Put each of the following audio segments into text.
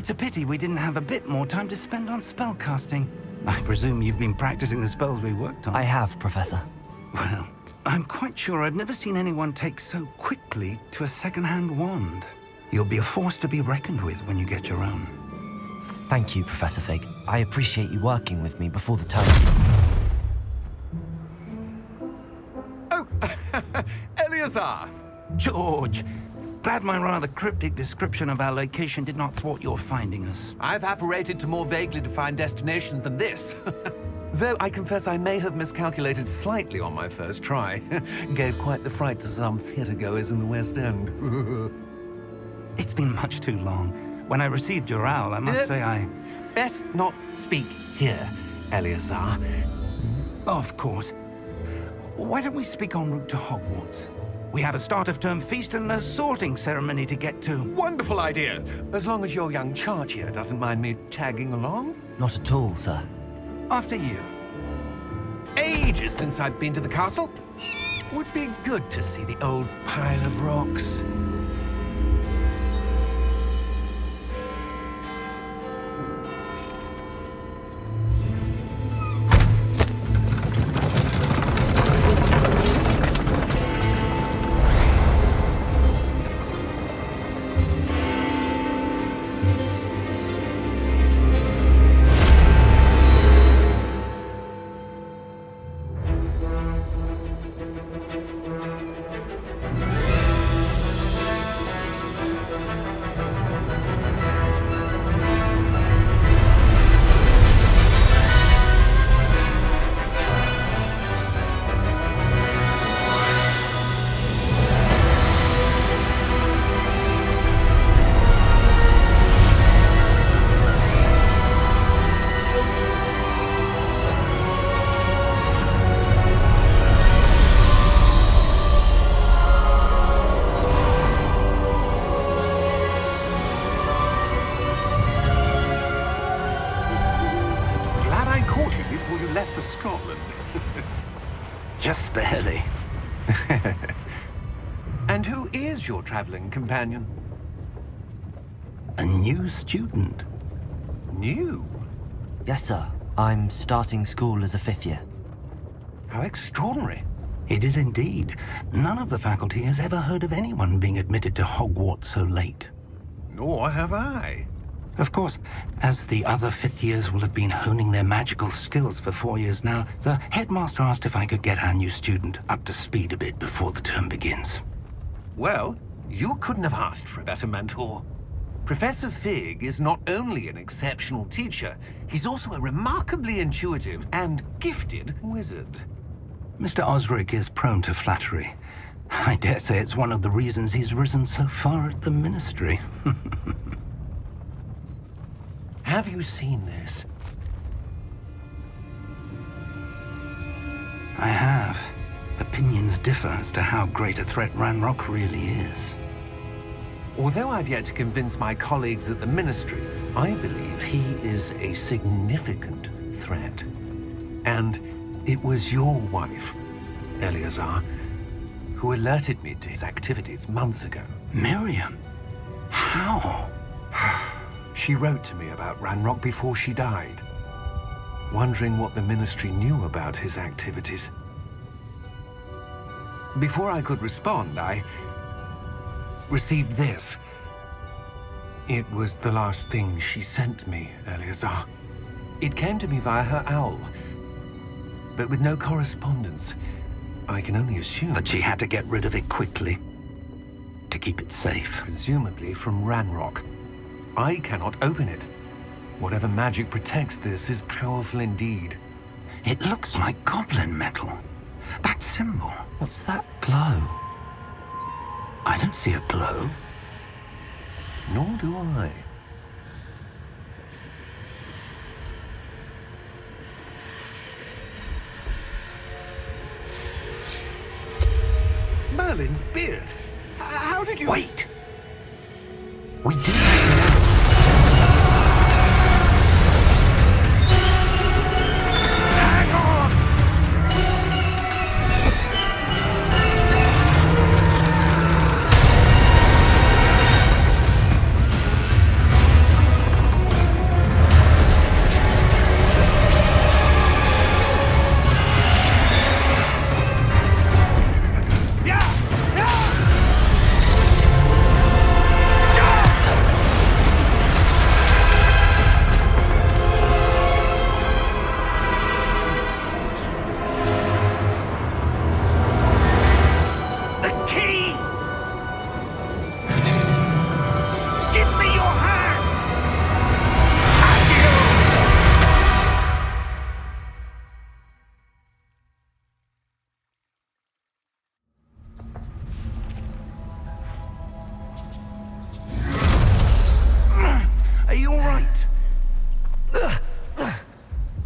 It's a pity we didn't have a bit more time to spend on spellcasting. I presume you've been practicing the spells we worked on. I have, Professor. Well, I'm quite sure I've never seen anyone take so quickly to a second-hand wand. You'll be a force to be reckoned with when you get your own. Thank you, Professor Fig. I appreciate you working with me before the term. Oh, Eleazar! George! Glad my rather cryptic description of our location did not thwart your finding us. I've apparated to more vaguely defined destinations than this. Though I confess I may have miscalculated slightly on my first try. Gave quite the fright to some theatergoers in the West End. It's been much too long. When I received your owl, I must say I... Best not speak here, Eleazar. Of course. Why don't we speak en route to Hogwarts? We have a start-of-term feast and a sorting ceremony to get to. Wonderful idea! As long as your young charge here doesn't mind me tagging along. Not at all, sir. After you. Ages since I've been to the castle. Would be good to see the old pile of rocks. Before you left for Scotland. Just barely. And who is your traveling companion? A new student. New? Yes, sir. I'm starting school as a 5th year. How extraordinary. It is indeed. None of the faculty has ever heard of anyone being admitted to Hogwarts so late. Nor have I. Of course, as the other 5th years will have been honing their magical skills for 4 years now, the headmaster asked if I could get our new student up to speed a bit before the term begins. Well, you couldn't have asked for a better mentor. Professor Fig is not only an exceptional teacher, he's also a remarkably intuitive and gifted wizard. Mr. Osric is prone to flattery. I dare say it's one of the reasons he's risen so far at the Ministry. Have you seen this? I have. Opinions differ as to how great a threat Ranrock really is. Although I've yet to convince my colleagues at the Ministry, I believe he is a significant threat. And it was your wife, Eleazar, who alerted me to his activities months ago. Miriam? How? She wrote to me about Ranrock before she died, wondering what the Ministry knew about his activities. Before I could respond, I received this. It was the last thing she sent me, Eleazar. It came to me via her owl, but with no correspondence. I can only assume That she had to get rid of it quickly, to keep it safe. presumably from Ranrock. I cannot open it. Whatever magic protects this is powerful indeed. It looks like goblin metal. That symbol. What's that glow? I don't see a glow. Nor do I. Merlin's beard. How did you... Wait! We do. Hang on!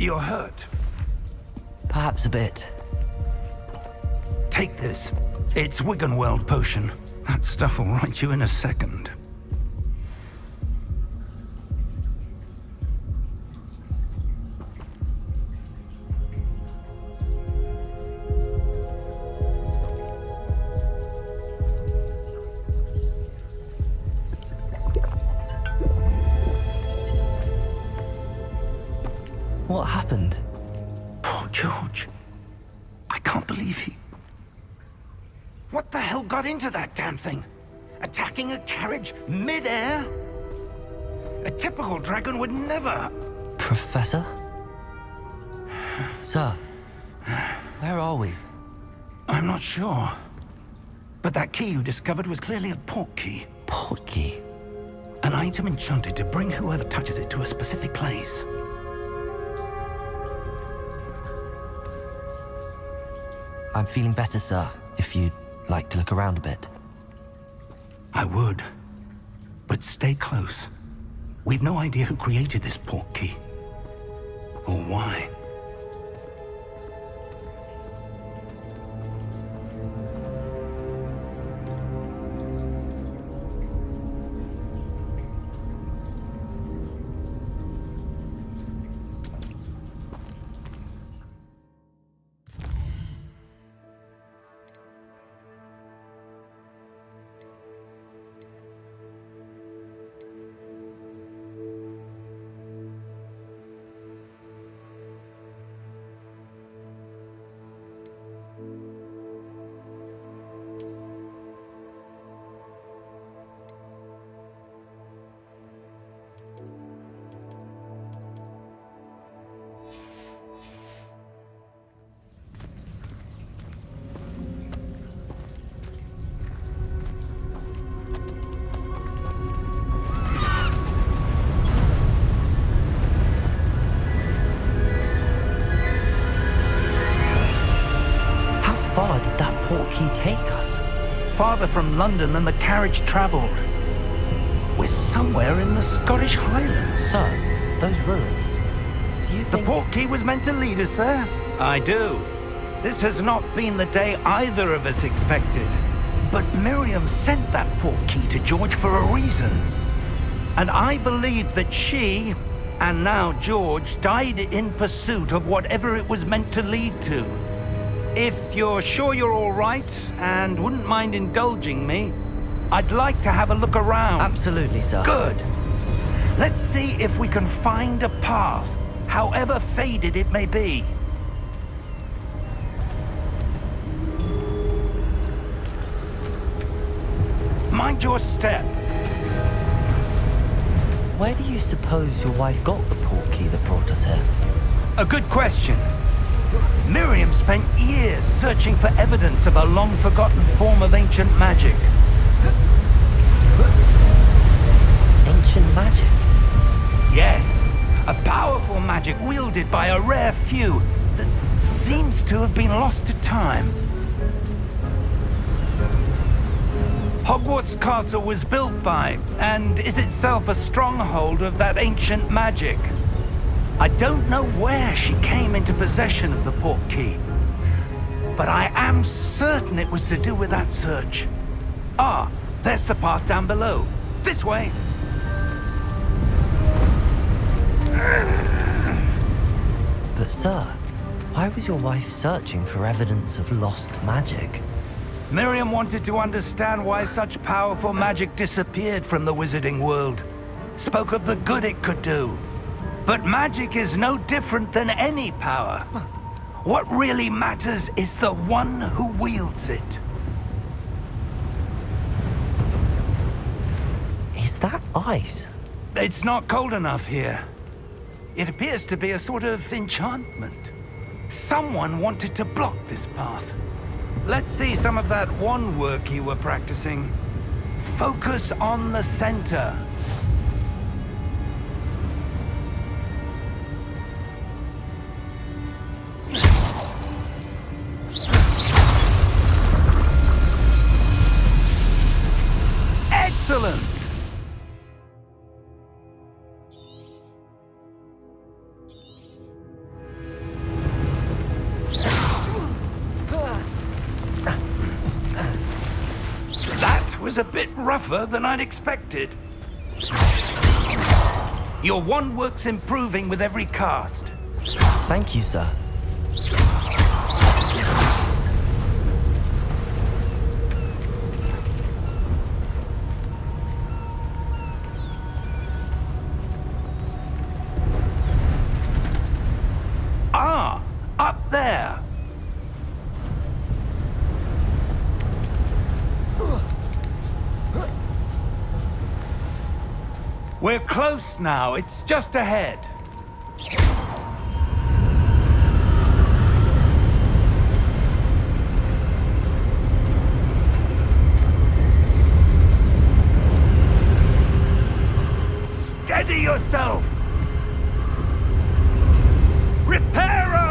you're hurt. Perhaps a bit. Take this. It's Wiggenweld potion. That stuff will right you in a second. What happened? Poor George. I can't believe he... What the hell got into that damn thing? Attacking a carriage mid-air? A typical dragon would never... Professor? Sir, where are we? I'm not sure. But that key you discovered was clearly a port key. Port key? An item enchanted to bring whoever touches it to a specific place. I'm feeling better, sir, if you'd like to look around a bit. I would. But stay close. We've no idea who created this port key. Or why. How far did that port key take us? Farther from London than the carriage travelled. We're somewhere in the Scottish Highlands. Sir, those ruins. Do you The think... port key was meant to lead us there? I do. This has not been the day either of us expected. But Miriam sent that port key to George for a reason. And I believe that she, and now George, died in pursuit of whatever it was meant to lead to. If you're sure you're all right, and wouldn't mind indulging me, I'd like to have a look around. Absolutely, sir. Good. Let's see if we can find a path, however faded it may be. Mind your step. Where do you suppose your wife got the port key that brought us here? A good question. Miriam spent years searching for evidence of a long-forgotten form of ancient magic. Ancient magic? Yes, a powerful magic wielded by a rare few that seems to have been lost to time. Hogwarts Castle was built by, and is itself a stronghold of that ancient magic. I don't know where she came into possession of the port key, but I am certain it was to do with that search. Ah, there's the path down below. This way. But sir, why was your wife searching for evidence of lost magic? Miriam wanted to understand why such powerful magic disappeared from the wizarding world. Spoke of the good it could do. But magic is no different than any power. What really matters is the one who wields it. Is that ice? It's not cold enough here. It appears to be a sort of enchantment. Someone wanted to block this path. Let's see some of that wand work you were practicing. Focus on the center. Excellent! was a bit rougher than I'd expected. Your wand work's improving with every cast. Thank you, sir. Ah, up there. We're close now. It's just ahead. Steady yourself! Reparo!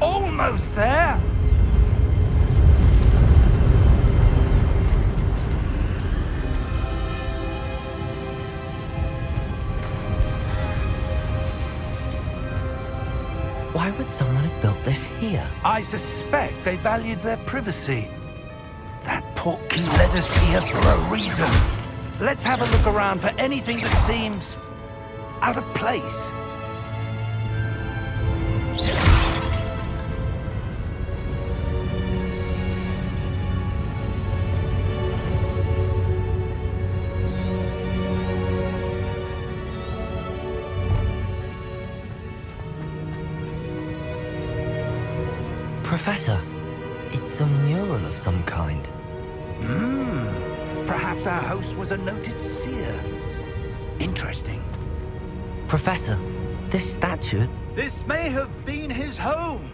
Almost there. Why would someone have built this here? I suspect they valued their privacy. That portkey led us here for a reason. Let's have a look around for anything that seems out of place. Professor, it's a mural of some kind. Perhaps our host was a noted seer. Interesting. Professor, this statue... This may have been his home.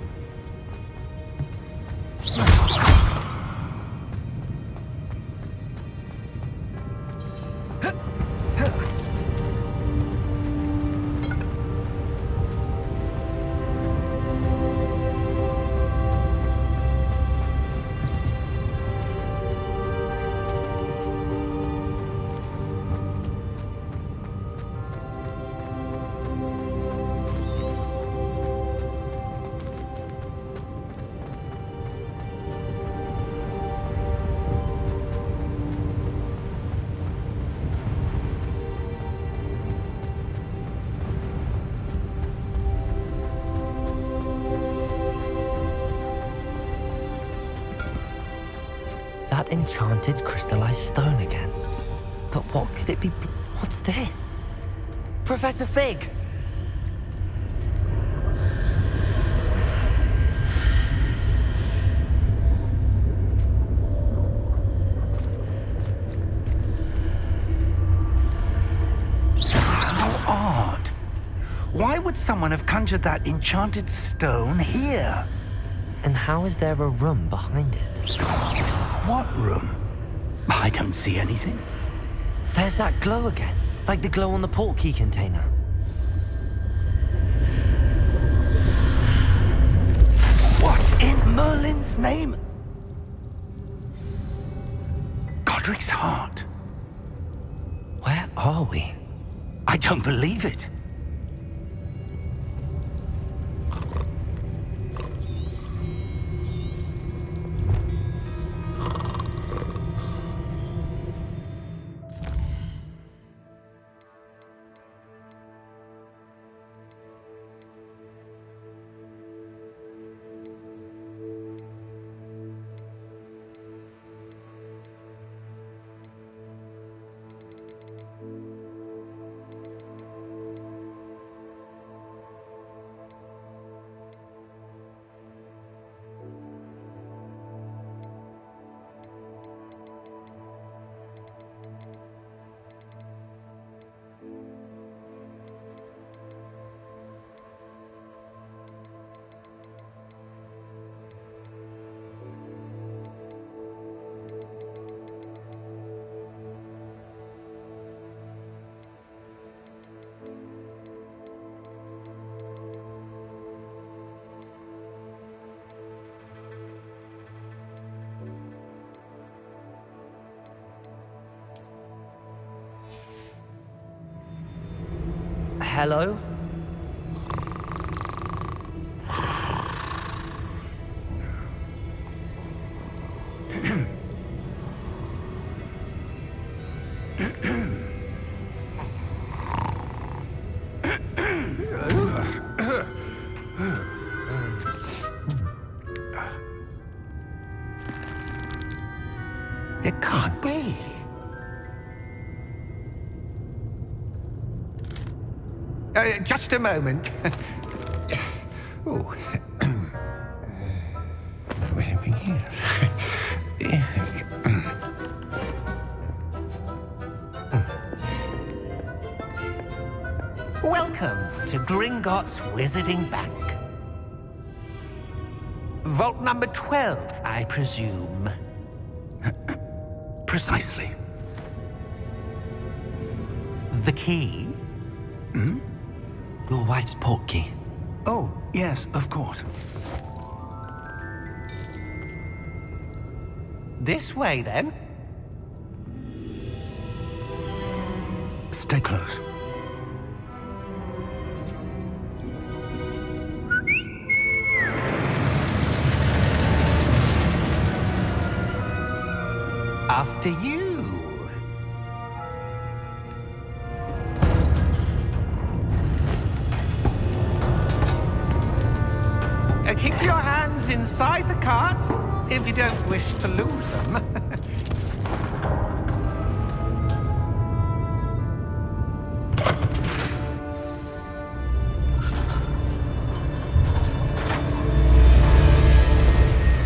That enchanted crystallized stone again. But what could it be? What's this? Professor Fig! How odd. Why would someone have conjured that enchanted stone here? And how is there a room behind it? What room? I don't see anything. There's that glow again, like the glow on the portkey container. What in Merlin's name? Godric's heart. Where are we? I don't believe it. hello? It can't be. Just a moment. Oh. Where are we here? Welcome to Gringotts Wizarding Bank. Vault number 12, I presume. Precisely. The key? Your wife's portkey. Oh, yes, of course. This way, then. Stay close. After you. Keep your hands inside the cart if you don't wish to lose them.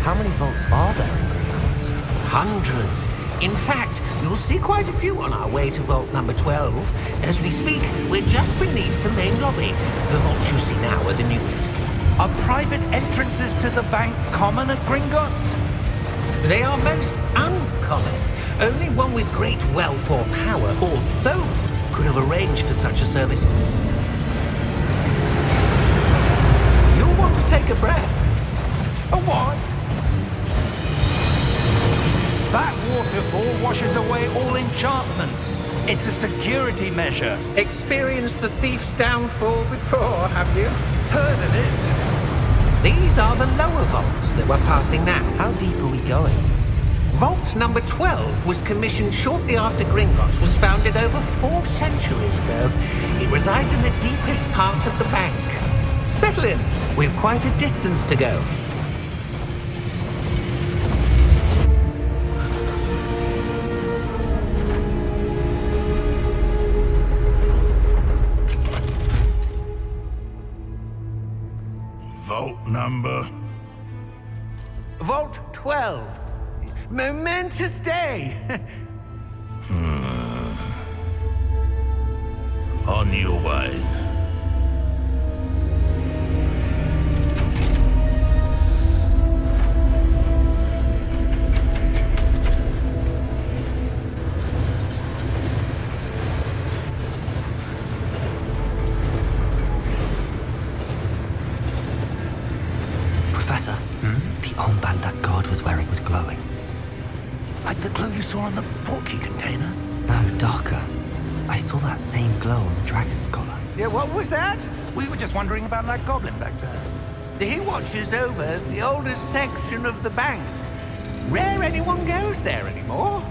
How many vaults are there in Gringotts? Hundreds. In fact, you'll see quite a few on our way to vault number 12. As we speak, we're just beneath the main lobby. The vaults you see now are the newest. Are private entrances to the bank common at Gringotts? They are most uncommon. Only one with great wealth or power, or both, could have arranged for such a service. You'll want to take a breath. A what? That waterfall washes away all enchantments. It's a security measure. Experienced the thief's downfall before, have you? Heard of it? These are the lower vaults that we're passing now. How deep are we going? Vault number 12 was commissioned shortly after Gringotts was founded over 4 centuries ago. It resides in the deepest part of the bank. Settle in. We've quite a distance to go. Vault number? Vault 12. Momentous day. On your way. Professor, the armband that guard was wearing was glowing. Like the glow you saw on the portkey container? No, darker. I saw that same glow on the dragon's collar. Yeah, what was that? We were just wondering about that goblin back there. He watches over the oldest section of the bank. Rare anyone goes there anymore.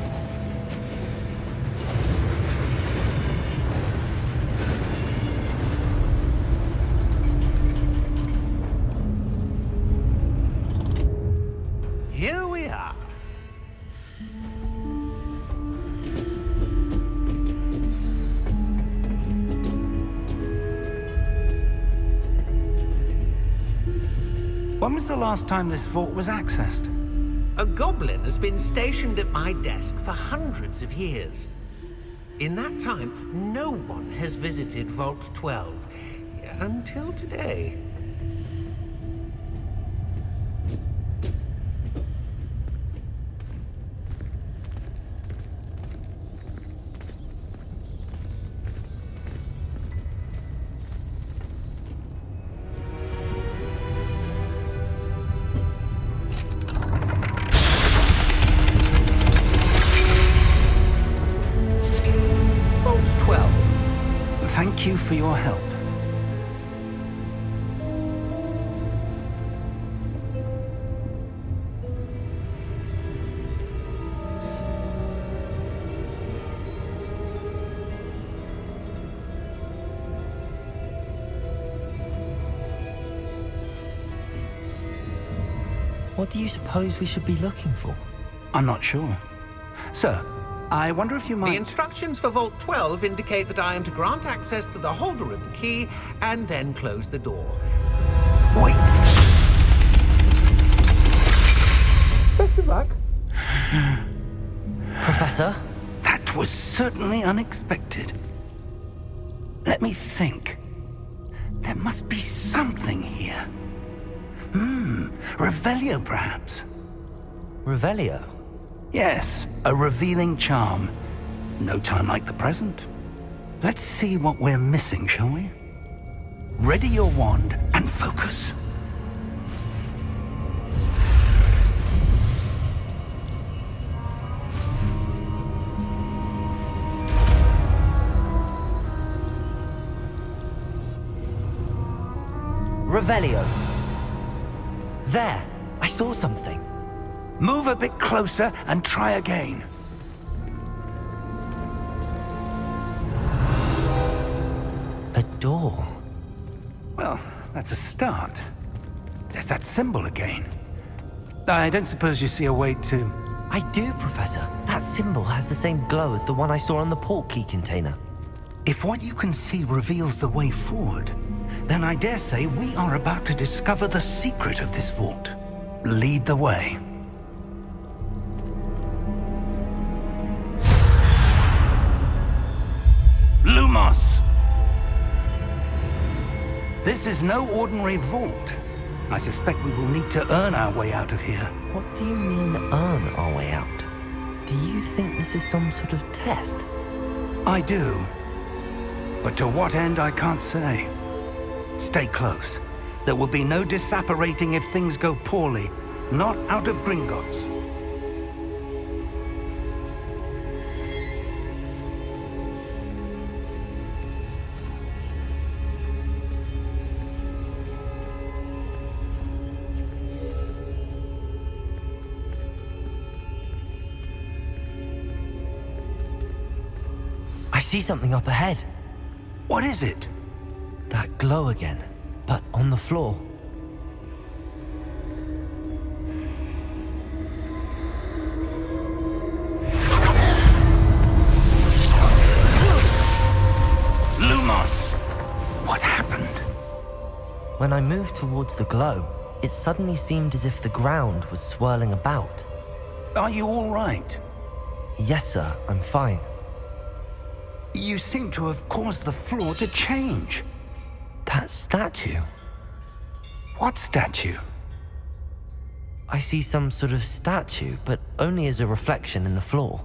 Here we are. When was the last time this vault was accessed? A goblin has been stationed at my desk for hundreds of years. In that time, no one has visited Vault 12. Until today. Vault 12. Thank Thank you for your help. What do you suppose we should be looking for? I'm not sure. Sir, I wonder if you might... The instructions for Vault 12 indicate that I am to grant access to the holder of the key and then close the door. Wait! Best of luck. Professor? That was certainly unexpected. Let me think. There must be something here. Revelio, perhaps? Revelio? Yes, a revealing charm. No time like the present. Let's see what we're missing, shall we? Ready your wand and focus. Revelio. There! I saw something. Move a bit closer and try again. A door. Well, that's a start. There's that symbol again. I don't suppose you see a way to... I do, Professor. That symbol has the same glow as the one I saw on the port key container. If what you can see reveals the way forward, then I dare say we are about to discover the secret of this vault. Lead the way. Lumos! This is no ordinary vault. I suspect we will need to earn our way out of here. What do you mean, earn our way out? Do you think this is some sort of test? I do. But to what end, I can't say. Stay close. There will be no disapparating if things go poorly. Not out of Gringotts. I see something up ahead. What is it? That glow again, but on the floor. Lumos! What happened? When I moved towards the glow, it suddenly seemed as if the ground was swirling about. Are you all right? Yes, sir, I'm fine. You seem to have caused the floor to change. That statue. What statue? I see some sort of statue, but only as a reflection in the floor.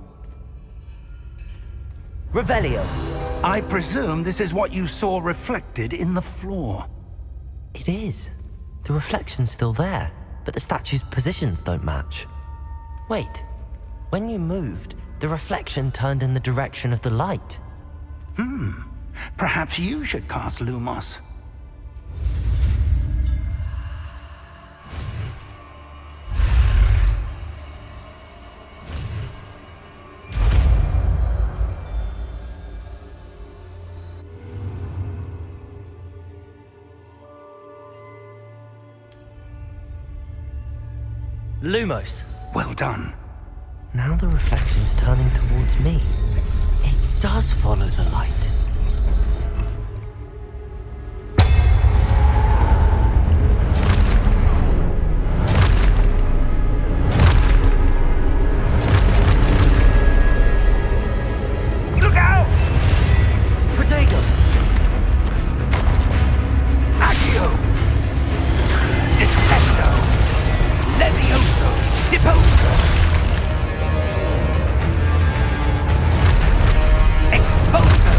Revelio. I presume this is what you saw reflected in the floor. It is. The reflection's still there, but the statue's positions don't match. Wait. When you moved, the reflection turned in the direction of the light. Perhaps you should cast Lumos. Lumos. Well done. Now the reflection's turning towards me. It does follow the light. Look out! Protego! Accio! Descendo! Levioso! Deposo! Exposo!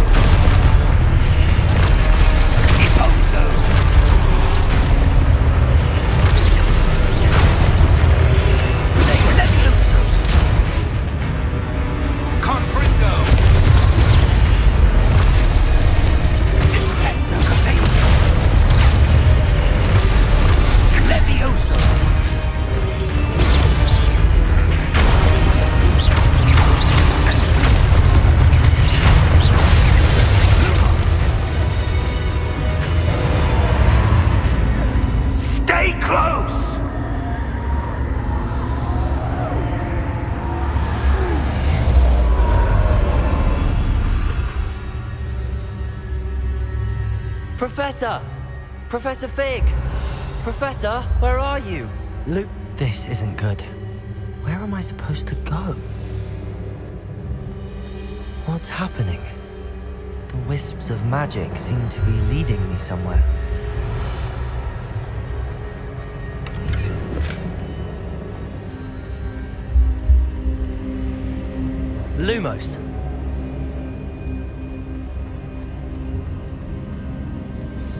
Professor! Professor Fig! Professor, where are you? Luke, this isn't good. Where am I supposed to go? What's happening? The wisps of magic seem to be leading me somewhere. Lumos.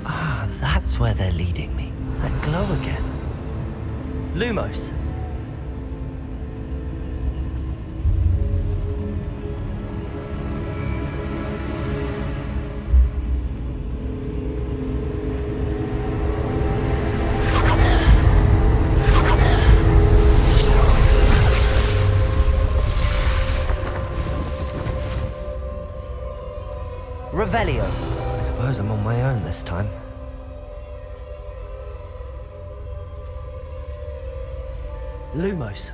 Ah, that's where they're leading me. That glow again. Lumos. Revelio. I suppose I'm on my own this time. Lumos.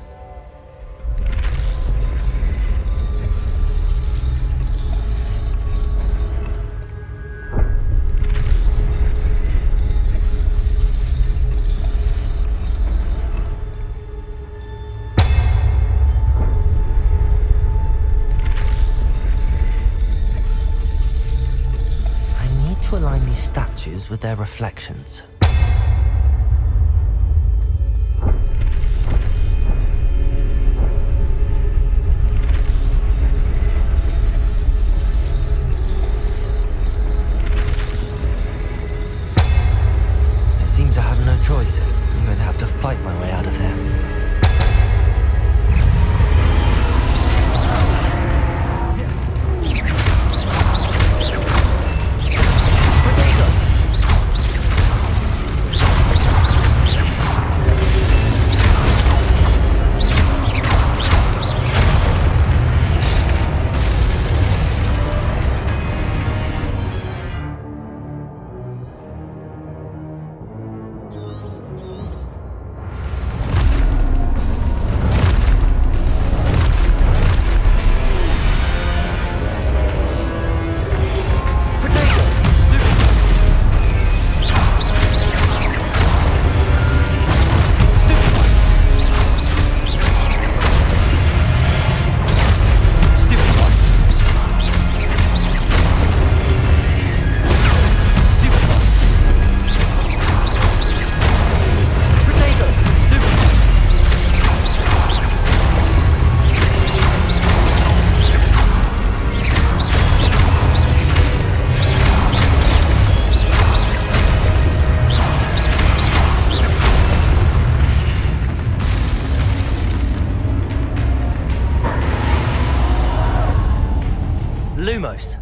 To align these statues with their reflections. It seems I have no choice. I'm going to have to fight my way out of here. Lumos.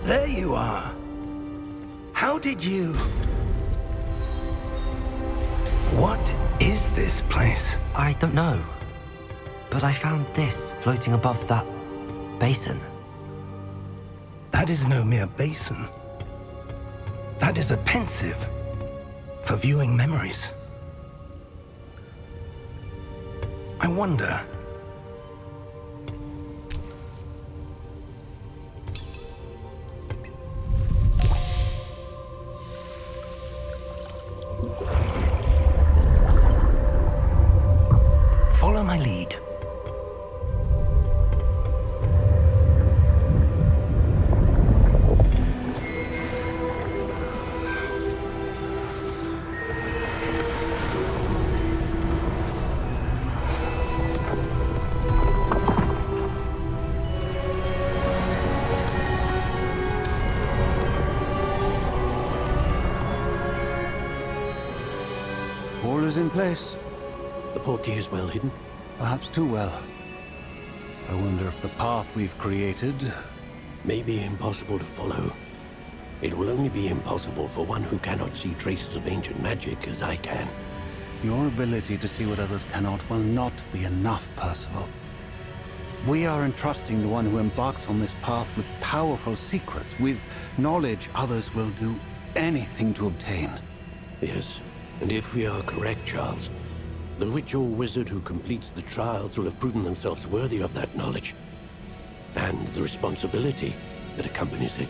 There you are. How did you... What is this place? I don't know. But I found this floating above that basin. That is no mere basin. That is a pensive for viewing memories. I wonder... Follow my lead. All is in place. The portkey is well hidden. Perhaps too well. I wonder if the path we've created... May be impossible to follow. It will only be impossible for one who cannot see traces of ancient magic as I can. Your ability to see what others cannot will not be enough, Percival. We are entrusting the one who embarks on this path with powerful secrets, with knowledge others will do anything to obtain. Yes, and if we are correct, Charles, the witch or wizard who completes the trials will have proven themselves worthy of that knowledge, and the responsibility that accompanies it.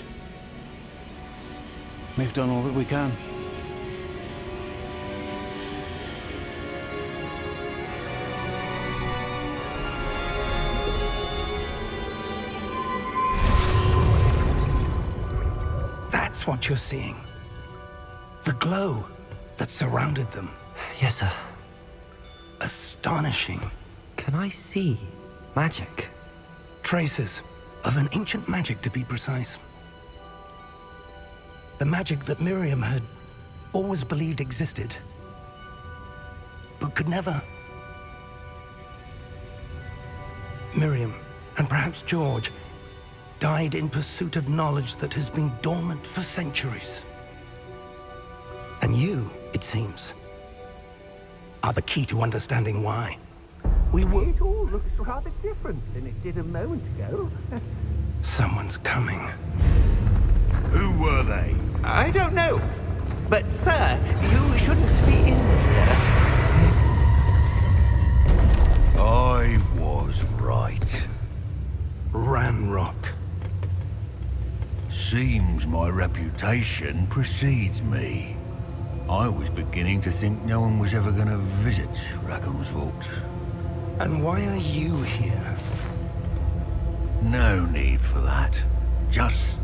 We've done all that we can. That's what you're seeing. The glow that surrounded them. Yes, sir. Astonishing. Can I see magic? Traces of an ancient magic, to be precise. The magic that Miriam had always believed existed, but could never. Miriam, and perhaps George, died in pursuit of knowledge that has been dormant for centuries. And you, it seems, are the key to understanding why. We will... It all looks rather different than it did a moment ago. Someone's coming. Who were they? I don't know. But, sir, you shouldn't be in here. I was right. Ranrock. Seems my reputation precedes me. I was beginning to think no one was ever going to visit Rackham's vault. And why are you here? No need for that. Just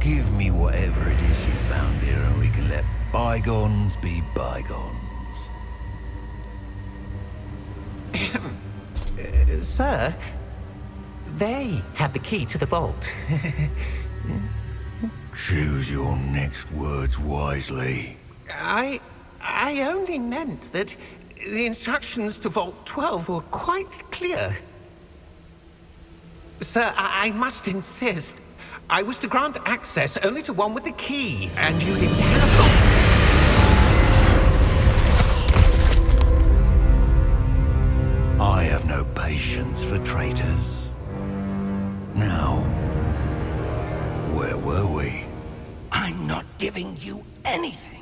give me whatever it is you found here and we can let bygones be bygones. Sir, they have the key to the vault. Choose your next words wisely. I only meant that the instructions to Vault 12 were quite clear. Sir, I must insist. I was to grant access only to one with the key, and you didn't have them. I have no patience for traitors. Now, where were we? I'm not giving you anything.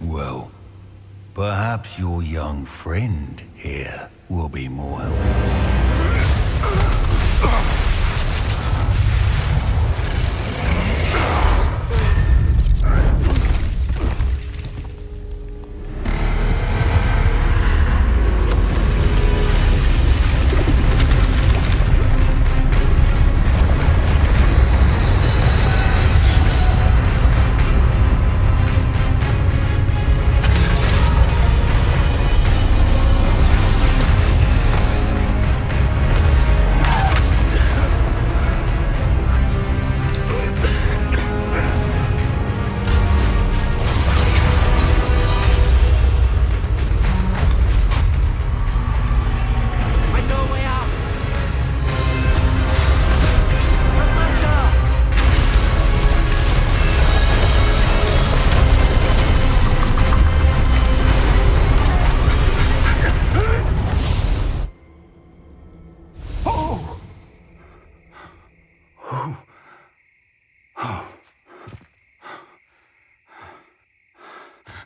Well, perhaps your young friend here will be more helpful.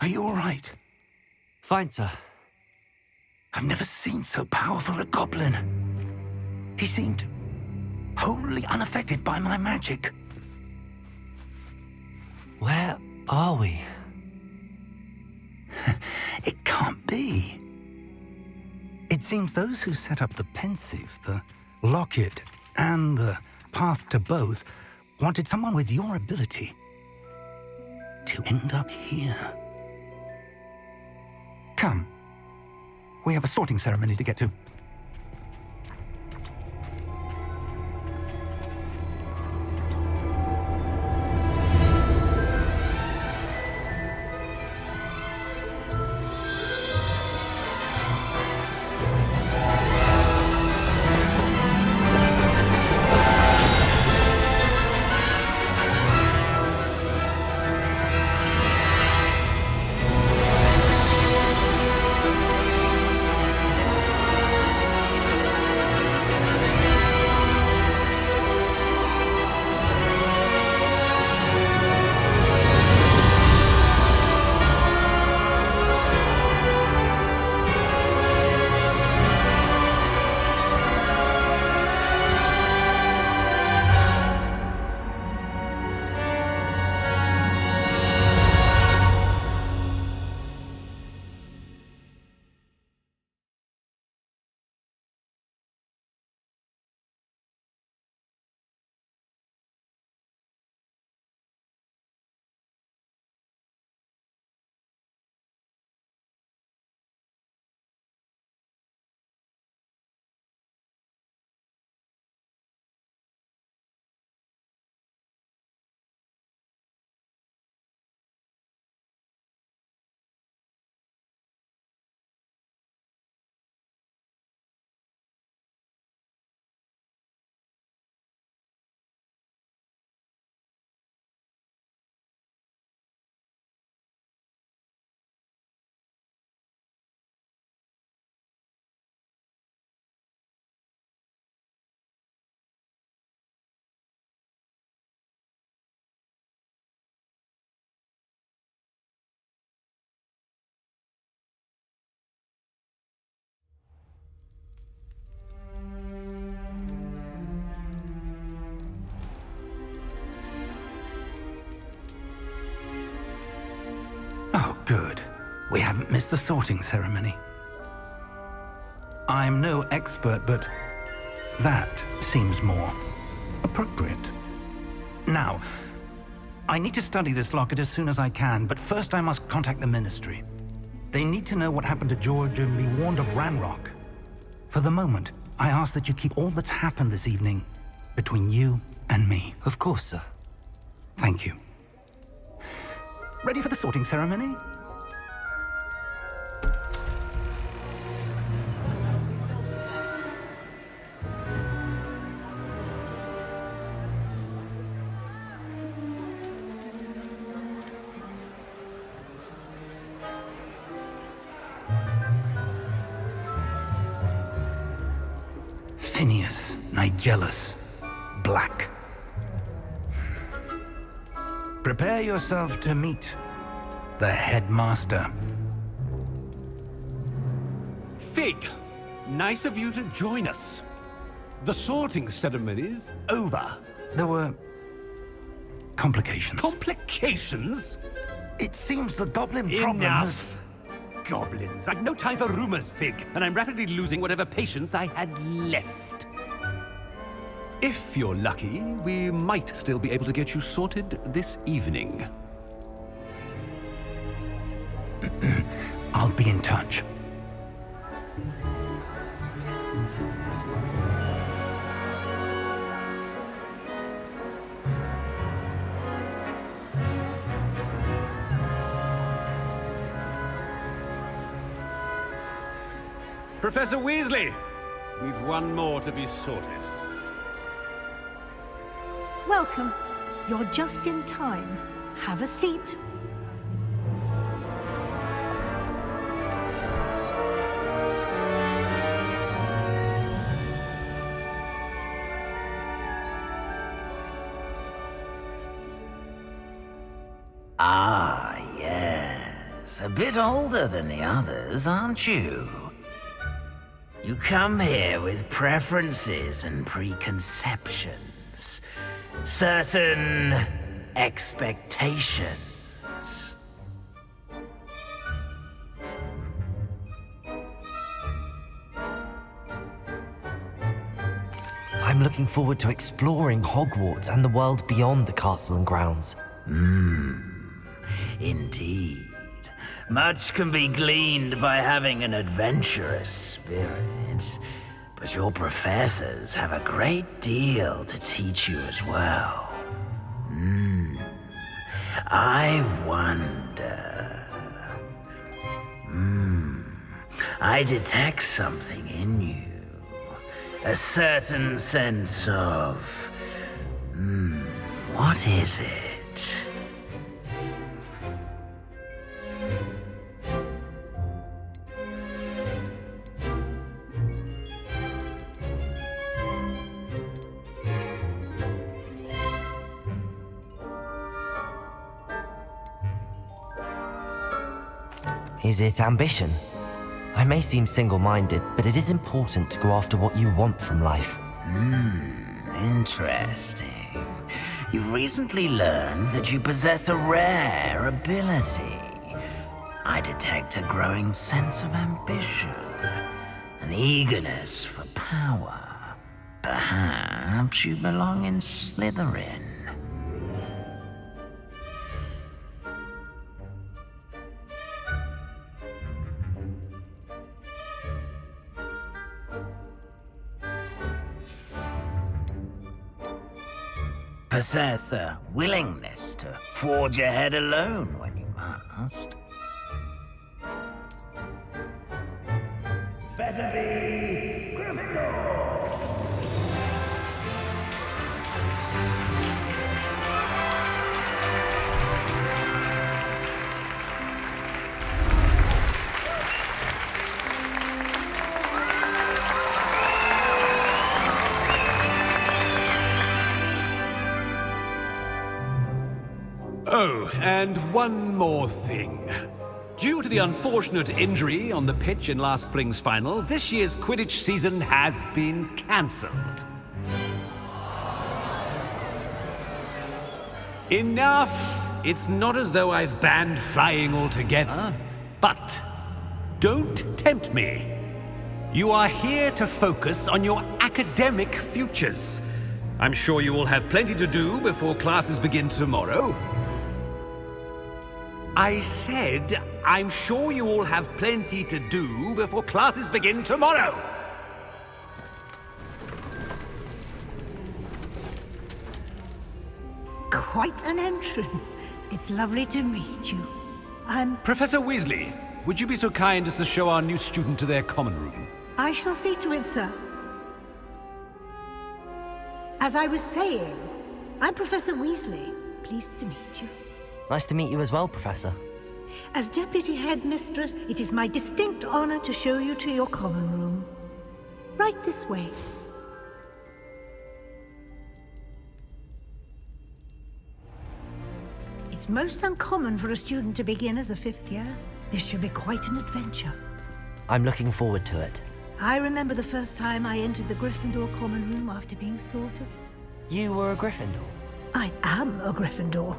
Are you all right? Fine, sir. I've never seen so powerful a goblin. He seemed wholly unaffected by my magic. Where are we? It can't be. It seems those who set up the pensive, the locket, and the path to both wanted someone with your ability to end up here. Come. We have a sorting ceremony to get to. Oh, good. We haven't missed the sorting ceremony. I'm no expert, but that seems more appropriate. Now, I need to study this locket as soon as I can, but first I must contact the Ministry. They need to know what happened to George and be warned of Ranrock. For the moment, I ask that you keep all that's happened this evening between you and me. Of course, sir. Thank you. Ready for the sorting ceremony? Phineas, Nigellus, Black. Prepare yourself to meet the headmaster. Fig, nice of you to join us. The sorting ceremony's over. There were complications. Complications? It seems the goblin problem has... Enough! Goblins. I've no time for rumors, Fig, and I'm rapidly losing whatever patience I had left. If you're lucky, we might still be able to get you sorted this evening. I'll be in touch. Professor Weasley, we've one more to be sorted. Welcome. You're just in time. Have a seat. Ah, yes. A bit older than the others, aren't you? You come here with preferences and preconceptions. Certain expectations. I'm looking forward to exploring Hogwarts and the world beyond the castle and grounds. Indeed. Much can be gleaned by having an adventurous spirit, but your professors have a great deal to teach you as well. I wonder... I detect something in you. A certain sense of... what is it? Is it ambition? I may seem single-minded, but it is important to go after what you want from life. Interesting. You've recently learned that you possess a rare ability. I detect a growing sense of ambition, an eagerness for power. Perhaps you belong in Slytherin. Possess a willingness to forge ahead alone when you must. Better be Gryffindor! Oh, and one more thing. Due to the unfortunate injury on the pitch in last spring's final, this year's Quidditch season has been cancelled. Enough it's not as though I've banned flying altogether, but don't tempt me. You are here to focus on your academic futures. I'm sure you will have plenty to do before classes begin tomorrow. I said, I'm sure you all have plenty to do before classes begin tomorrow. Quite an entrance. It's lovely to meet you. Professor Weasley, would you be so kind as to show our new student to their common room? I shall see to it, sir. As I was saying, I'm Professor Weasley. Pleased to meet you. Nice to meet you as well, Professor. As Deputy Headmistress, it is my distinct honor to show you to your common room. Right this way. It's most uncommon for a student to begin as a fifth year. This should be quite an adventure. I'm looking forward to it. I remember the first time I entered the Gryffindor common room after being sorted. You were a Gryffindor? I am a Gryffindor.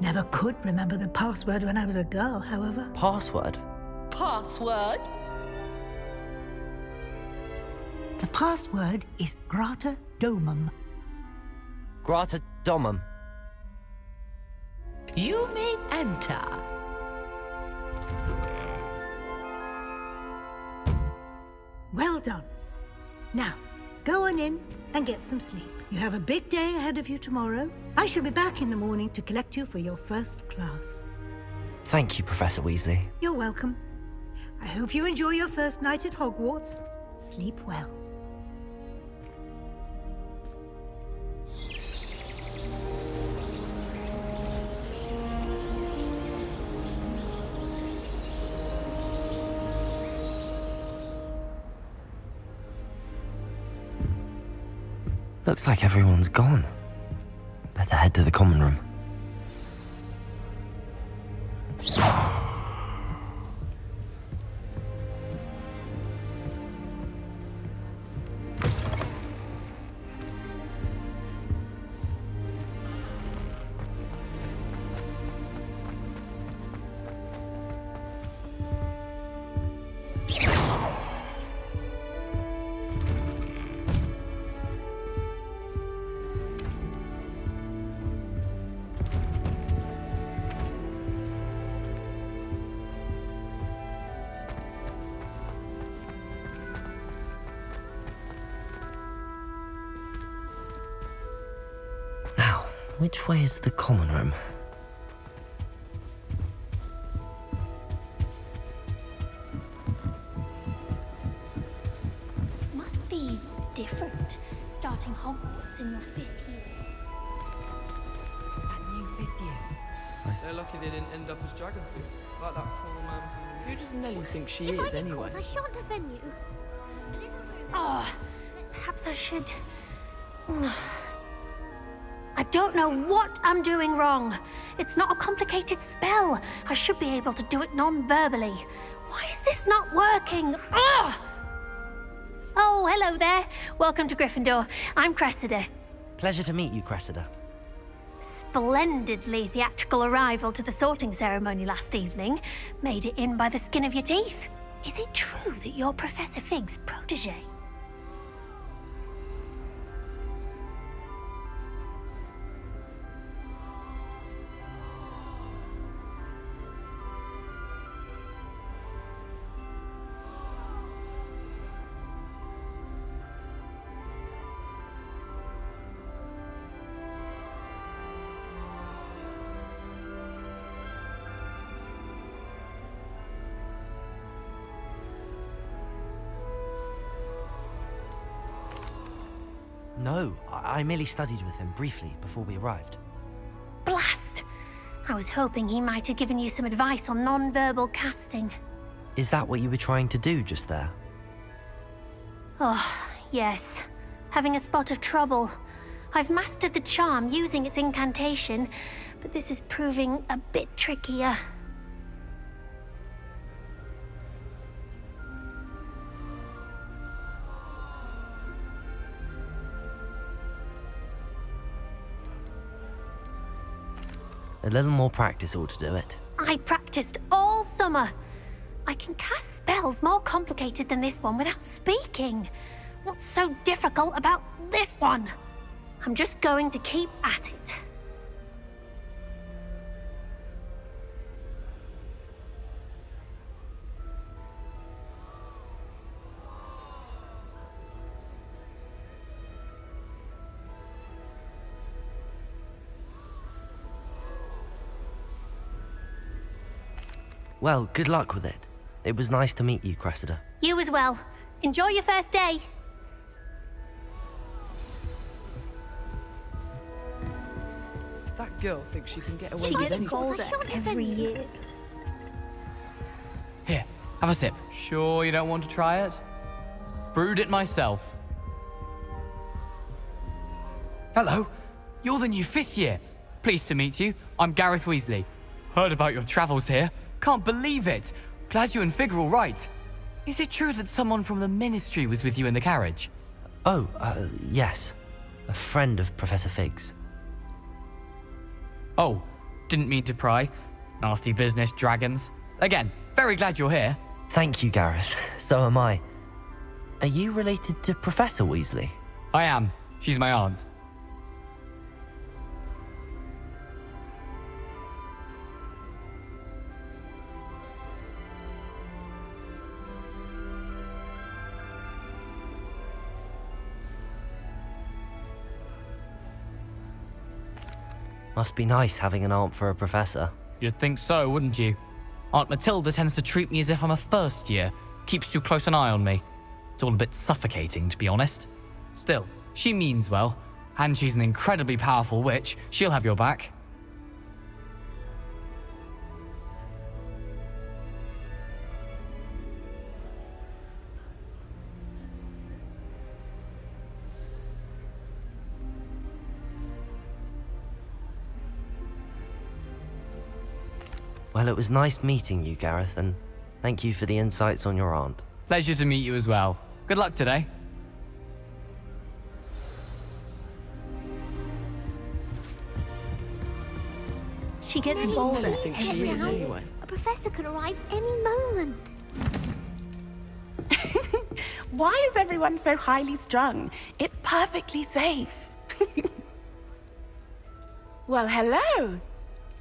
Never could remember the password when I was a girl, however. Password? Password? The password is Grata Domum. Grata Domum. You may enter. Well done. Now, go on in and get some sleep. You have a big day ahead of you tomorrow. I shall be back in the morning to collect you for your first class. Thank you, Professor Weasley. You're welcome. I hope you enjoy your first night at Hogwarts. Sleep well. Looks like everyone's gone. Better head to the common room. Which way is the common room? Must be different, starting Hogwarts in your 5th year. That new 5th year. They're lucky they didn't end up as Dragonford, like that poor man. Who does Nelly think she If I is, get anyway? caught, I shan't offend you. Oh, perhaps I should. I don't know what I'm doing wrong. It's not a complicated spell. I should be able to do it non-verbally. Why is this not working? Ugh! Oh, hello there. Welcome to Gryffindor. I'm Cressida. Pleasure to meet you, Cressida. Splendidly theatrical arrival to the sorting ceremony last evening. Made it in by the skin of your teeth. Is it true that you're Professor Fig's protege? No, I merely studied with him briefly before we arrived. Blast! I was hoping he might have given you some advice on non-verbal casting. Is that what you were trying to do just there? Oh, yes. Having a spot of trouble. I've mastered the charm using its incantation, but this is proving a bit trickier. A little more practice ought to do it. I practiced all summer. I can cast spells more complicated than this one without speaking. What's so difficult about this one? I'm just going to keep at it. Well, good luck with it. It was nice to meet you, Cressida. You as well. Enjoy your first day. That girl thinks she can get away She with gets anything. colder every year. Here, have a sip. Sure you don't want to try it? Brewed it myself. Hello, you're the new 5th year. Pleased to meet you. I'm Gareth Weasley. Heard about your travels here. Can't believe it. Glad you and Fig are all right. Is it true that someone from the Ministry was with you in the carriage? Oh, yes. A friend of Professor Fig's. Oh, didn't mean to pry. Nasty business, dragons. Again, very glad you're here. Thank you, Gareth. So am I. Are you related to Professor Weasley? I am. She's my aunt. Must be nice having an aunt for a professor. You'd think so, wouldn't you? Aunt Matilda tends to treat me as if I'm a first year. Keeps too close an eye on me. It's all a bit suffocating, to be honest. Still, she means well, and she's an incredibly powerful witch. She'll have your back. Well, it was nice meeting you, Gareth, and thank you for the insights on your aunt. Pleasure to meet you as well. Good luck today. She gets Who bolder do you think she is every anyway? A professor could arrive any moment. Why is everyone so highly strung? It's perfectly safe. Well, hello.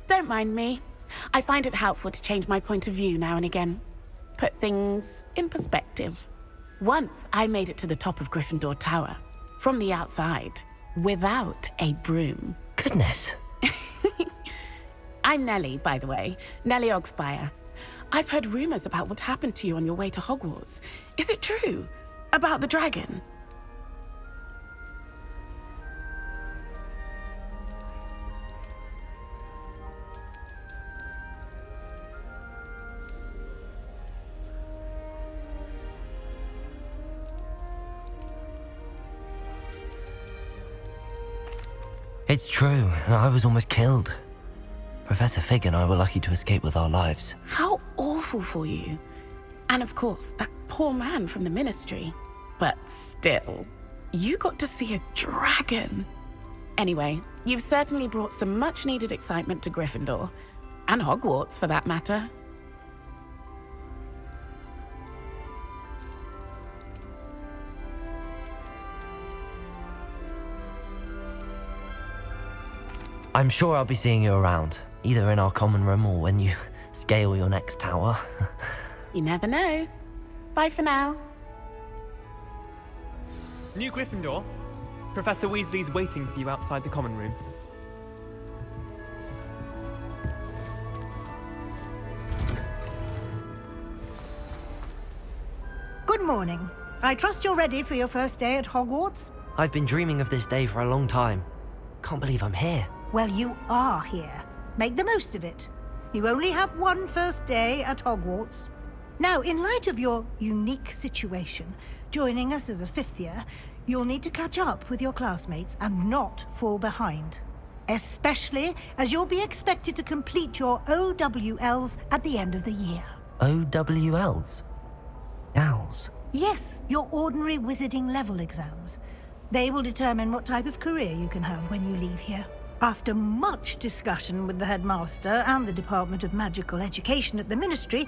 Don't mind me. I find it helpful to change my point of view now and again. Put things in perspective. Once I made it to the top of Gryffindor Tower, from the outside, without a broom. Goodness. I'm Nellie, by the way. Nellie Ogspire. I've heard rumors about what happened to you on your way to Hogwarts. Is it true? About the dragon? It's true, and I was almost killed. Professor Fig and I were lucky to escape with our lives. How awful for you. And of course, that poor man from the Ministry. But still, you got to see a dragon. Anyway, you've certainly brought some much-needed excitement to Gryffindor. And Hogwarts, for that matter. I'm sure I'll be seeing you around, either in our common room or when you scale your next tower. You never know. Bye for now. New Gryffindor. Professor Weasley's waiting for you outside the common room. Good morning. I trust you're ready for your first day at Hogwarts? I've been dreaming of this day for a long time. Can't believe I'm here. Well, you are here. Make the most of it. You only have one first day at Hogwarts. Now, in light of your unique situation, joining us as a 5th year, you'll need to catch up with your classmates and not fall behind. Especially as you'll be expected to complete your OWLs at the end of the year. OWLs? Owls? Yes, your ordinary wizarding level exams. They will determine what type of career you can have when you leave here. After much discussion with the headmaster and the Department of Magical Education at the Ministry,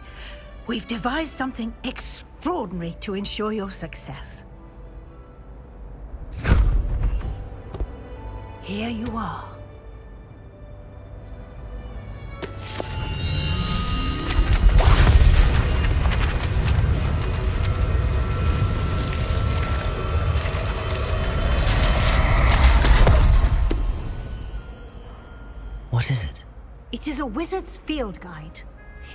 we've devised something extraordinary to ensure your success. Here you are. What is it? It is a wizard's field guide.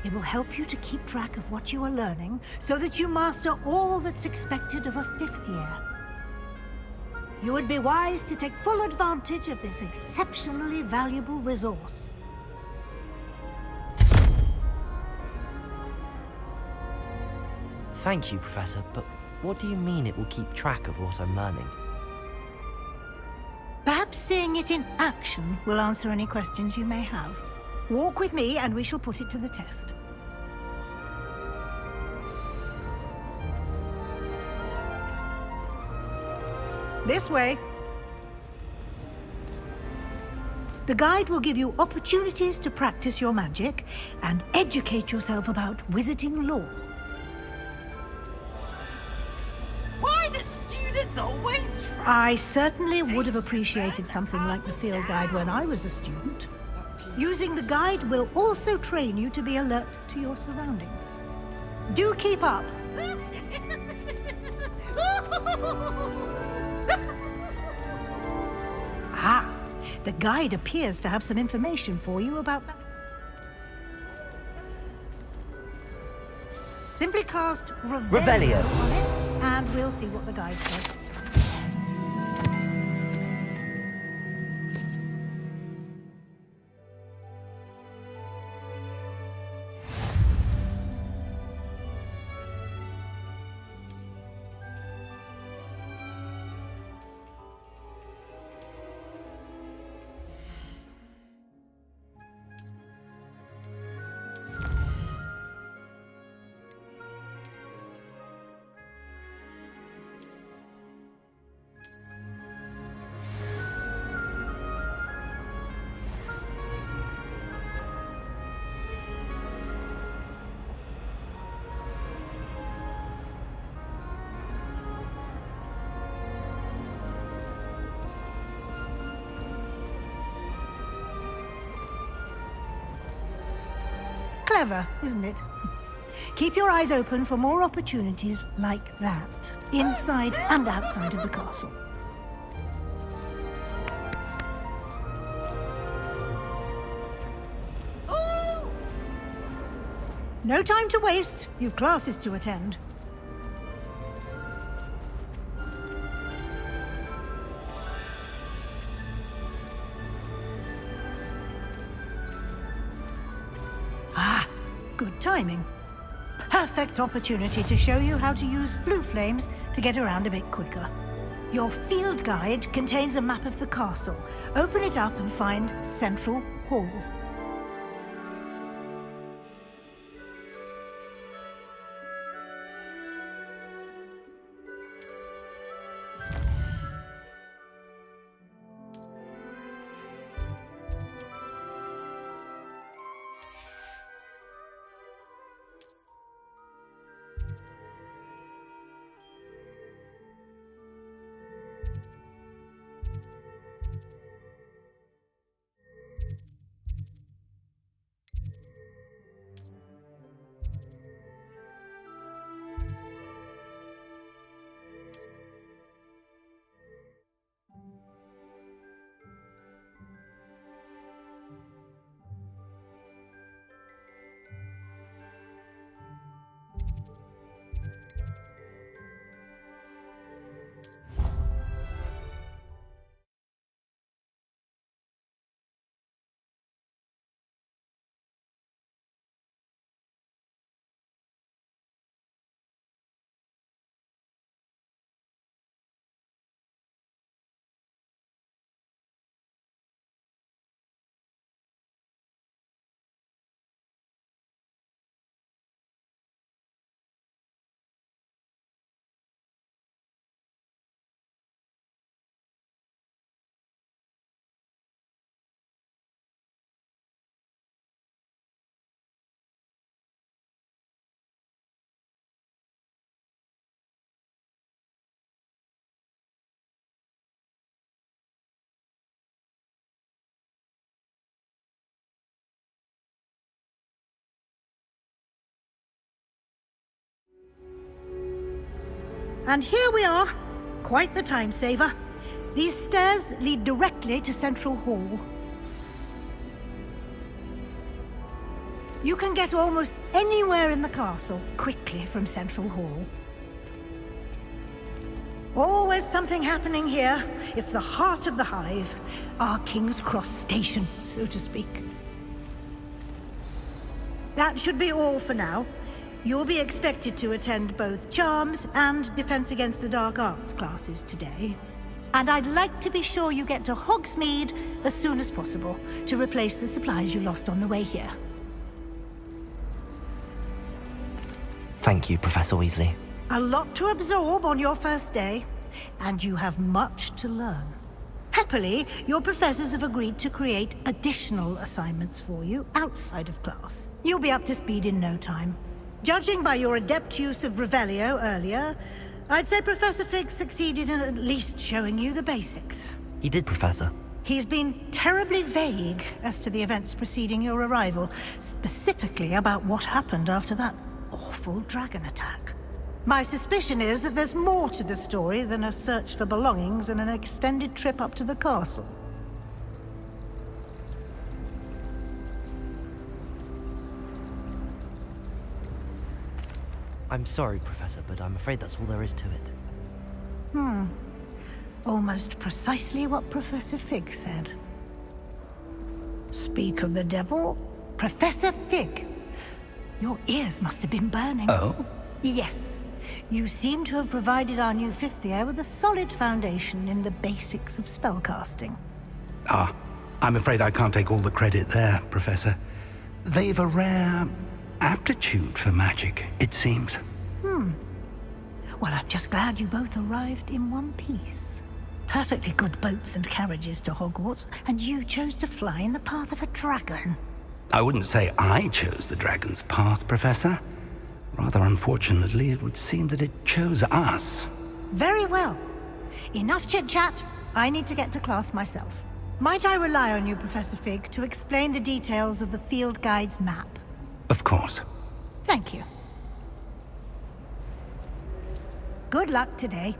It will help you to keep track of what you are learning so that you master all that's expected of a 5th year. You would be wise to take full advantage of this exceptionally valuable resource. Thank you, Professor, but what do you mean it will keep track of what I'm learning? Perhaps seeing it in action will answer any questions you may have. Walk with me and we shall put it to the test. This way. The guide will give you opportunities to practice your magic and educate yourself about wizarding lore. Why do students always I certainly would have appreciated something like the field guide when I was a student. Using the guide will also train you to be alert to your surroundings. Do keep up. Ah, the guide appears to have some information for you about that. Simply cast Revelio on it, and we'll see what the guide says. Clever, isn't it? Keep your eyes open for more opportunities like that, inside and outside of the castle. No time to waste. You've classes to attend. Good timing. Perfect opportunity to show you how to use flue flames to get around a bit quicker. Your field guide contains a map of the castle. Open it up and find Central Hall. And here we are. Quite the time saver. These stairs lead directly to Central Hall. You can get almost anywhere in the castle quickly from Central Hall. Always something happening here. It's the heart of the Hive. Our King's Cross station, so to speak. That should be all for now. You'll be expected to attend both Charms and Defense Against the Dark Arts classes today. And I'd like to be sure you get to Hogsmeade as soon as possible to replace the supplies you lost on the way here. Thank you, Professor Weasley. A lot to absorb on your first day, and you have much to learn. Happily, your professors have agreed to create additional assignments for you outside of class. You'll be up to speed in no time. Judging by your adept use of Revelio earlier, I'd say Professor Fig succeeded in at least showing you the basics. He did, Professor. He's been terribly vague as to the events preceding your arrival, specifically about what happened after that awful dragon attack. My suspicion is that there's more to the story than a search for belongings and an extended trip up to the castle. I'm sorry, Professor, but I'm afraid that's all there is to it. Almost precisely what Professor Fig said. Speak of the devil, Professor Fig. Your ears must have been burning. Oh? Yes. You seem to have provided our new fifth year with a solid foundation in the basics of spellcasting. I'm afraid I can't take all the credit there, Professor. They've a rare aptitude for magic, it seems. Well, I'm just glad you both arrived in one piece. Perfectly good boats and carriages to Hogwarts, and you chose to fly in the path of a dragon. I wouldn't say I chose the dragon's path, Professor. Rather unfortunately, it would seem that it chose us. Very well. Enough chit-chat. I need to get to class myself. Might I rely on you, Professor Fig, to explain the details of the field guide's map? Of course. Thank you. Good luck today.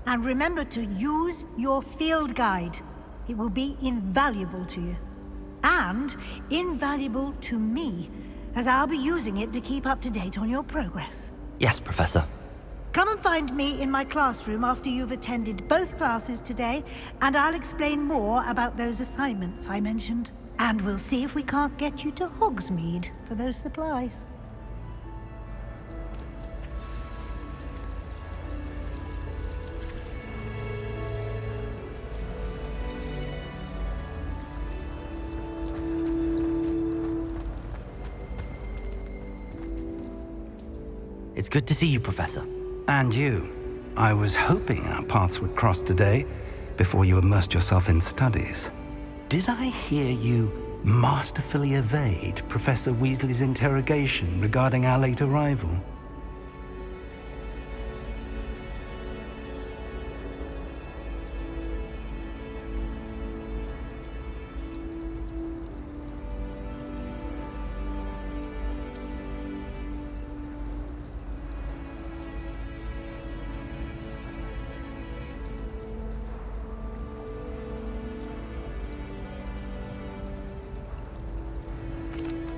And remember to use your field guide. It will be invaluable to you. And invaluable to me, as I'll be using it to keep up to date on your progress. Yes, Professor. Come and find me in my classroom after you've attended both classes today, and I'll explain more about those assignments I mentioned. And we'll see if we can't get you to Hogsmeade for those supplies. It's good to see you, Professor. And you. I was hoping our paths would cross today, before you immersed yourself in studies. Did I hear you masterfully evade Professor Weasley's interrogation regarding our late arrival?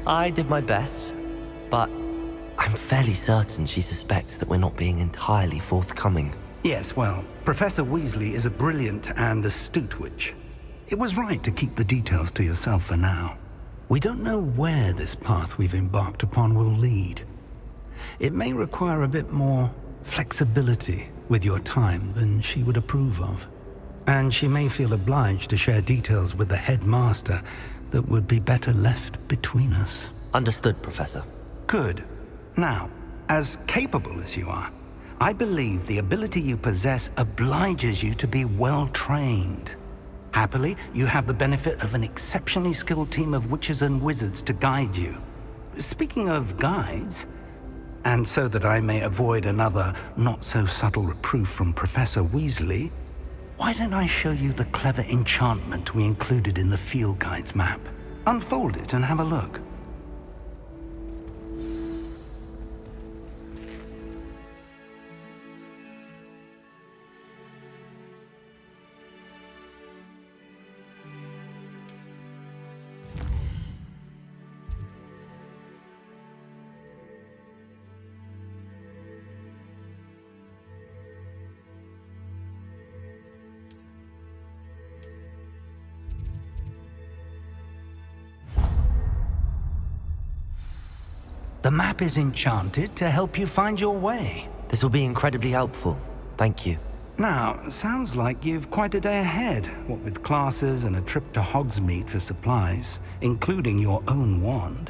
I did my best, but I'm fairly certain she suspects that we're not being entirely forthcoming. Yes, well, Professor Weasley is a brilliant and astute witch. It was right to keep the details to yourself for now. We don't know where this path we've embarked upon will lead. It may require a bit more flexibility with your time than she would approve of. And she may feel obliged to share details with the headmaster that would be better left between us. Understood, Professor. Good. Now, as capable as you are, I believe the ability you possess obliges you to be well-trained. Happily, you have the benefit of an exceptionally skilled team of witches and wizards to guide you. Speaking of guides, and so that I may avoid another not-so-subtle reproof from Professor Weasley, why don't I show you the clever enchantment we included in the field guide's map? Unfold it and have a look. The map is enchanted to help you find your way. This will be incredibly helpful. Thank you. Now, sounds like you've quite a day ahead, what with classes and a trip to Hogsmeade for supplies, including your own wand.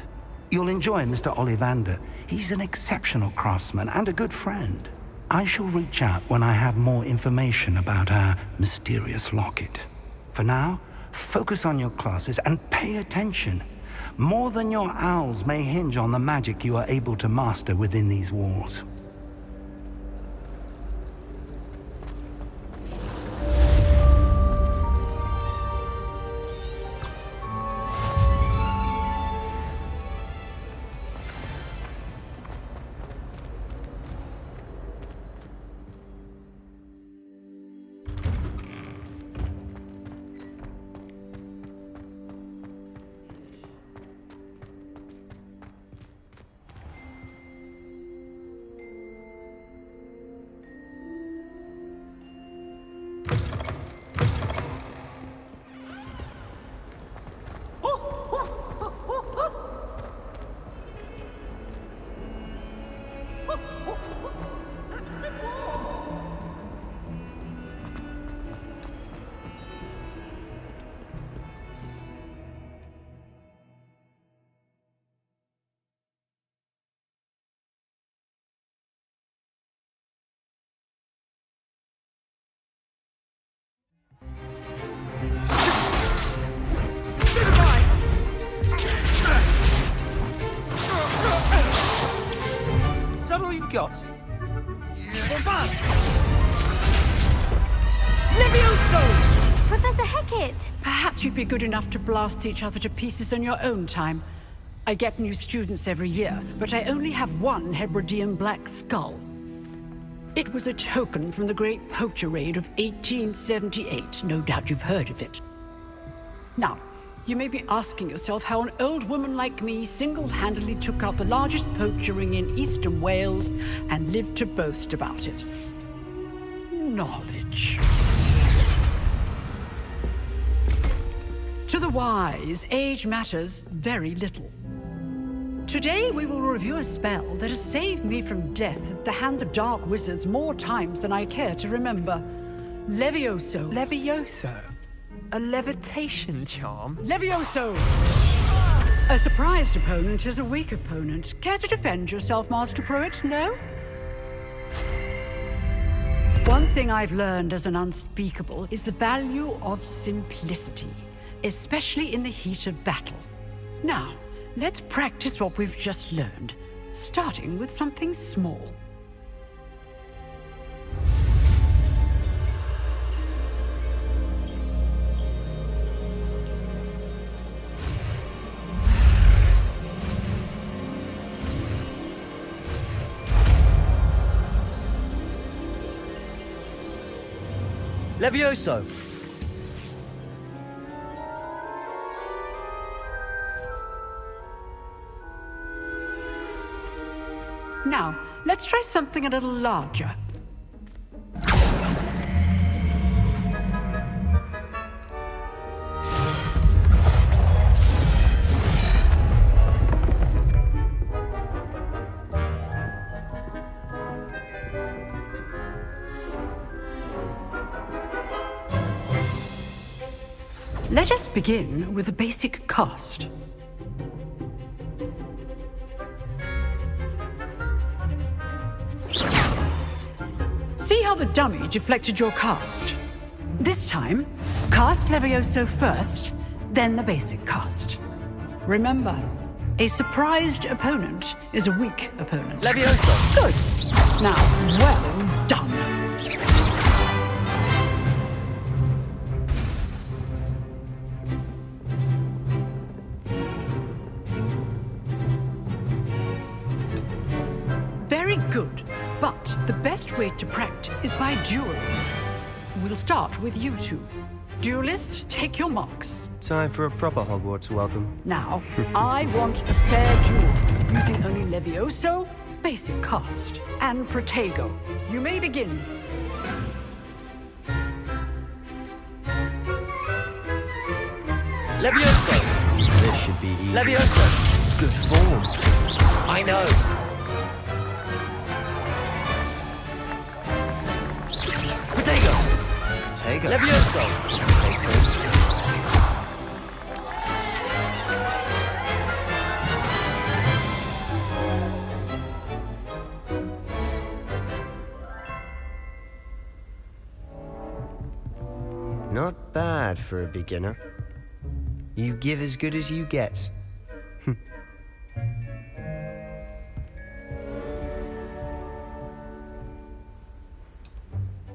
You'll enjoy Mr. Ollivander. He's an exceptional craftsman and a good friend. I shall reach out when I have more information about our mysterious locket. For now, focus on your classes and pay attention. More than your owls may hinge on the magic you are able to master within these walls. Is that all you've got? Levioso! Professor Hecat! Perhaps you'd be good enough to blast each other to pieces on your own time. I get new students every year, but I only have one Hebridean black skull. It was a token from the Great Poacher Raid of 1878. No doubt you've heard of it. Now, you may be asking yourself how an old woman like me single-handedly took out the largest poacher ring in eastern Wales and lived to boast about it. Knowledge. To the wise, age matters very little. Today we will review a spell that has saved me from death at the hands of dark wizards more times than I care to remember. Levioso. Levioso? A levitation charm? Levioso! A surprised opponent is a weak opponent. Care to defend yourself, Master Pruitt? No? One thing I've learned as an unspeakable is the value of simplicity, especially in the heat of battle. Now, let's practice what we've just learned, starting with something small. Levioso! Now, let's try something a little larger. Let us begin with a basic cast. See how the dummy deflected your cast? This time, cast Levioso first, then the basic cast. Remember, a surprised opponent is a weak opponent. Levioso! Good. Now, well done. Very good. But the best way to practice is by dueling. We'll start with you two. Duelists, take your marks. Time for a proper Hogwarts welcome. Now, I want a fair duel, using only Levioso, basic cast, and Protego. You may begin. Levioso! This should be easy. Levioso! Good form. I know. Protego. Levioso. Not bad for a beginner. You give as good as you get.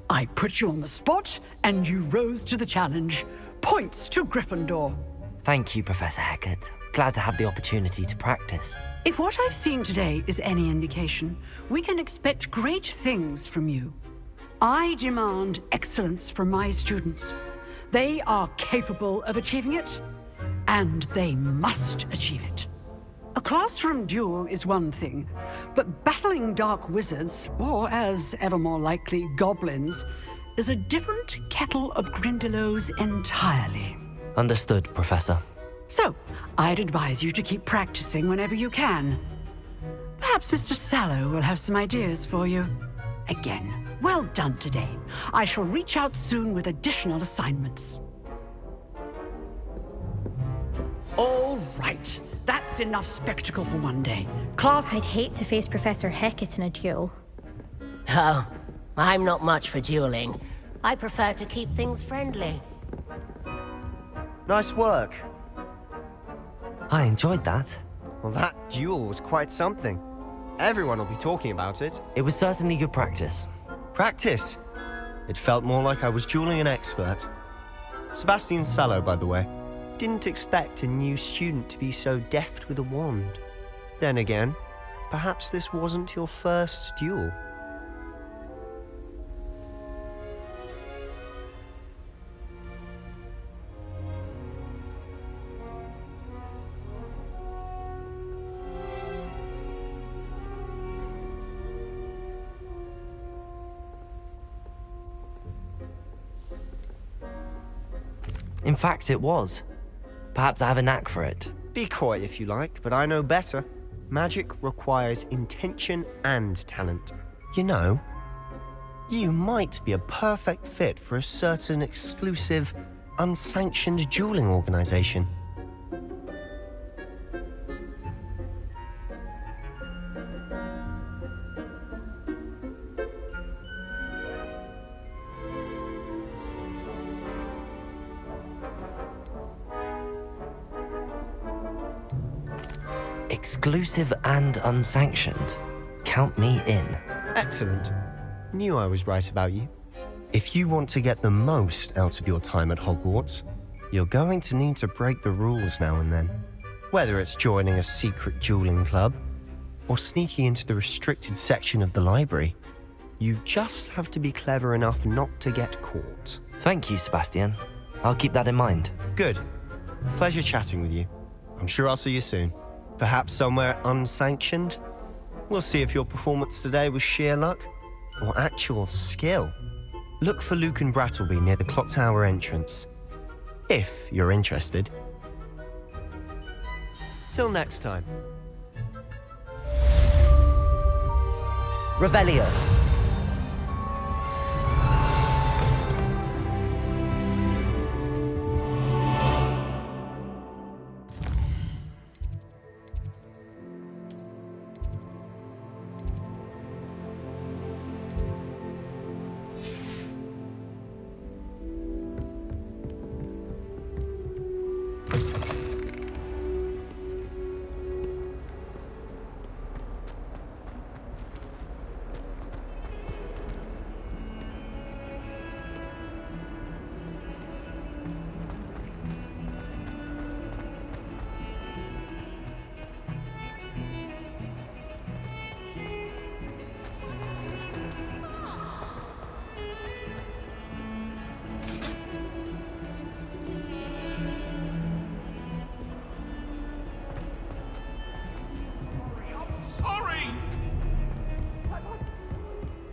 I put you on the spot, and you rose to the challenge. Points to Gryffindor. Thank you, Professor Hecat. Glad to have the opportunity to practice. If what I've seen today is any indication, we can expect great things from you. I demand excellence from my students. They are capable of achieving it, and they must achieve it. A classroom duel is one thing, but battling dark wizards, or as ever more likely, goblins, is a different kettle of Grindylows entirely. Understood, Professor. So, I'd advise you to keep practicing whenever you can. Perhaps Mr. Sallow will have some ideas for you. Again, well done today. I shall reach out soon with additional assignments. All right. That's enough spectacle for one day. Class... I'd hate to face Professor Hecat in a duel. Oh, I'm not much for dueling. I prefer to keep things friendly. Nice work. I enjoyed that. Well, that duel was quite something. Everyone will be talking about it. It was certainly good practice. Practice? It felt more like I was dueling an expert. Sebastian Sallow, by the way. Didn't expect a new student to be so deft with a wand. Then again, perhaps this wasn't your first duel. In fact, it was. Perhaps I have a knack for it. Be coy if you like, but I know better. Magic requires intention and talent. You know, you might be a perfect fit for a certain exclusive, unsanctioned dueling organization. Exclusive and unsanctioned. Count me in. Excellent. Knew I was right about you. If you want to get the most out of your time at Hogwarts, you're going to need to break the rules now and then. Whether it's joining a secret dueling club or sneaking into the restricted section of the library, you just have to be clever enough not to get caught. Thank you, Sebastian. I'll keep that in mind. Good. Pleasure chatting with you. I'm sure I'll see you soon. Perhaps somewhere unsanctioned? We'll see if your performance today was sheer luck or actual skill. Look for Luke and Brattleby near the Clock Tower entrance, if you're interested. Till next time. Revelio.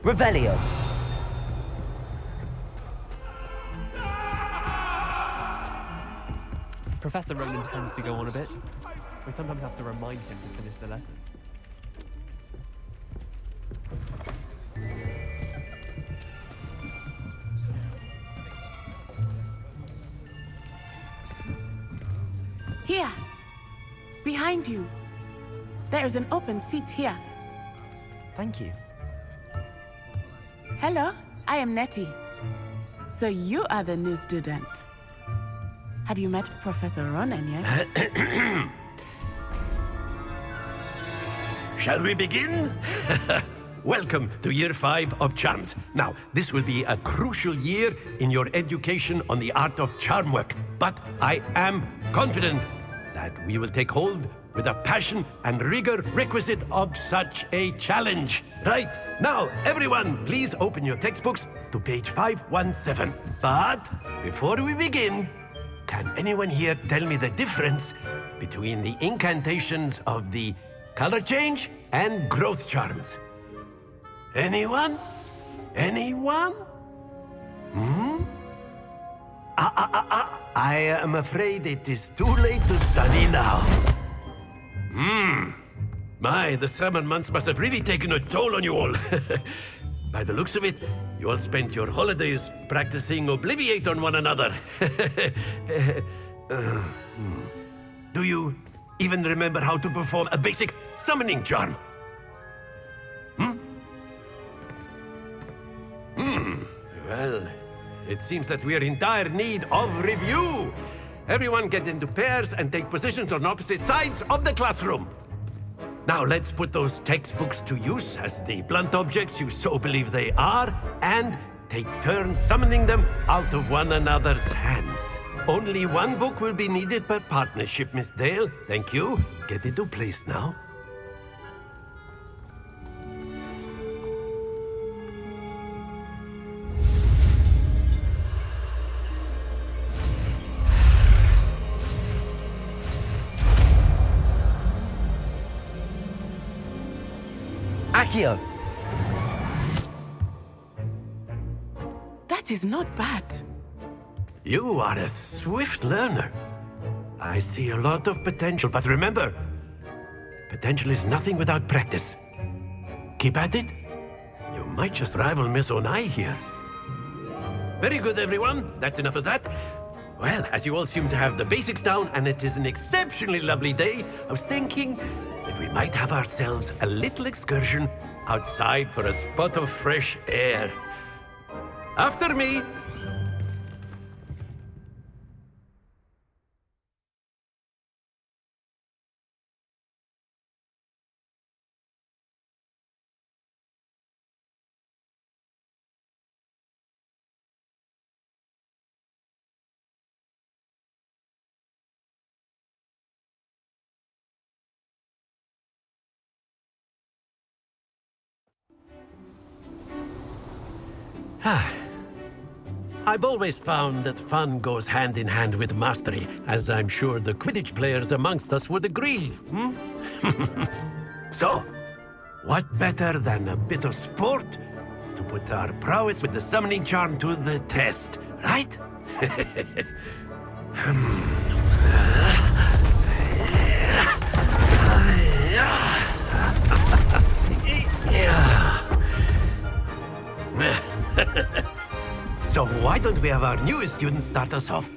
Revelio. Professor Ronan tends to go on a bit. We sometimes have to remind him to finish the lesson. Here. Behind you. There is an open seat here. Thank you. Hello, I am Nettie. So you are the new student. Have you met Professor Ronan yet? Shall we begin? Welcome to Year 5 of Charms. Now, this will be a crucial year in your education on the art of charm work. But I am confident that we will take hold with the passion and rigor requisite of such a challenge. Right, now, everyone, please open your textbooks to page 517. But before we begin, can anyone here tell me the difference between the incantations of the color change and growth charms? Anyone? Anyone? I am afraid it is too late to study now. My, the summer months must have really taken a toll on you all. By the looks of it, you all spent your holidays practicing Obliviate on one another. Do you even remember how to perform a basic summoning charm? Well, it seems that we are in dire need of review. Everyone get into pairs and take positions on opposite sides of the classroom. Now let's put those textbooks to use as the blunt objects you so believe they are, and take turns summoning them out of one another's hands. Only one book will be needed per partnership, Miss Dale. Thank you. Get into place now. Accio! That is not bad. You are a swift learner. I see a lot of potential, but remember, potential is nothing without practice. Keep at it. You might just rival Miss Onai here. Very good, everyone. That's enough of that. Well, as you all seem to have the basics down, and it is an exceptionally lovely day, I was thinking that we might have ourselves a little excursion outside for a spot of fresh air. After me! I've always found that fun goes hand in hand with mastery, as I'm sure the Quidditch players amongst us would agree. So, what better than a bit of sport to put our prowess with the summoning charm to the test, right? So why don't we have our newest student start us off?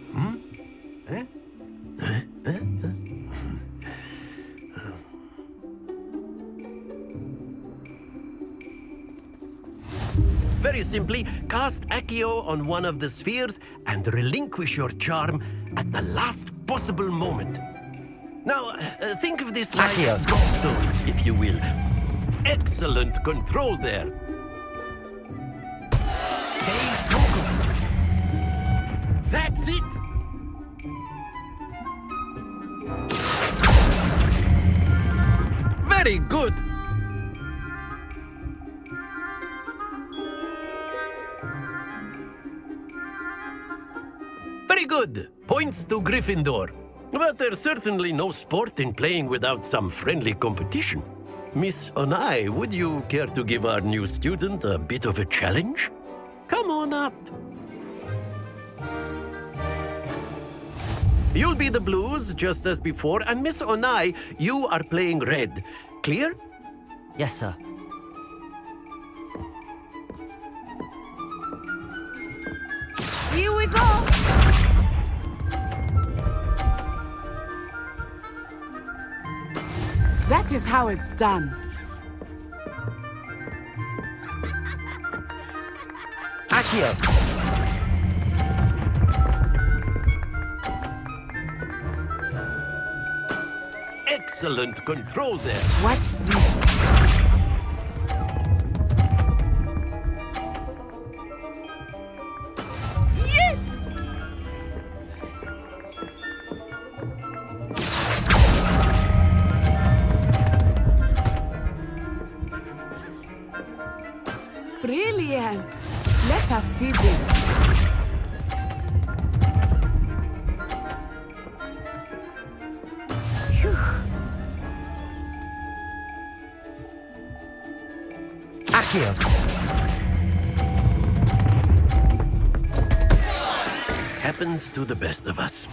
Very simply, cast Accio on one of the spheres and relinquish your charm at the last possible moment. Now, think of this like gobstones, if you will. Excellent control there. Stay focused. That's it. Very good. Very good. Points to Gryffindor. But there's certainly no sport in playing without some friendly competition. Miss Onai, would you care to give our new student a bit of a challenge? Come on up. You'll be the blues, just as before, and Miss Onai, you are playing red. Clear? Yes, sir. Here we go! That is how it's done. Accio! Excellent control there. Watch this. Yes! Brilliant. Let us see this. Phew. Accio! Happens to the best of us.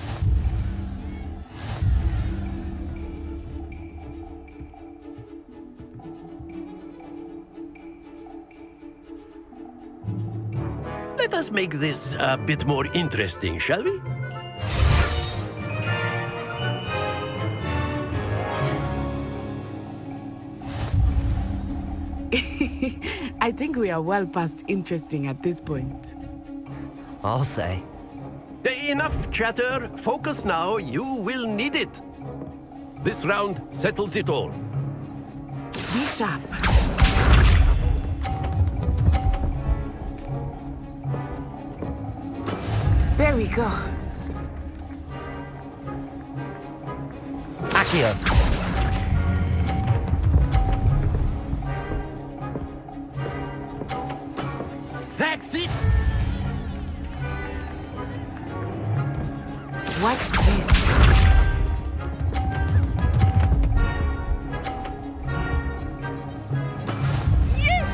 Let us make this a bit more interesting, shall we? I think we are well past interesting at this point. I'll say. Enough chatter. Focus now. You will need it. This round settles it all. Be sharp. There we go. Accio. That's it. Watch this. Yes!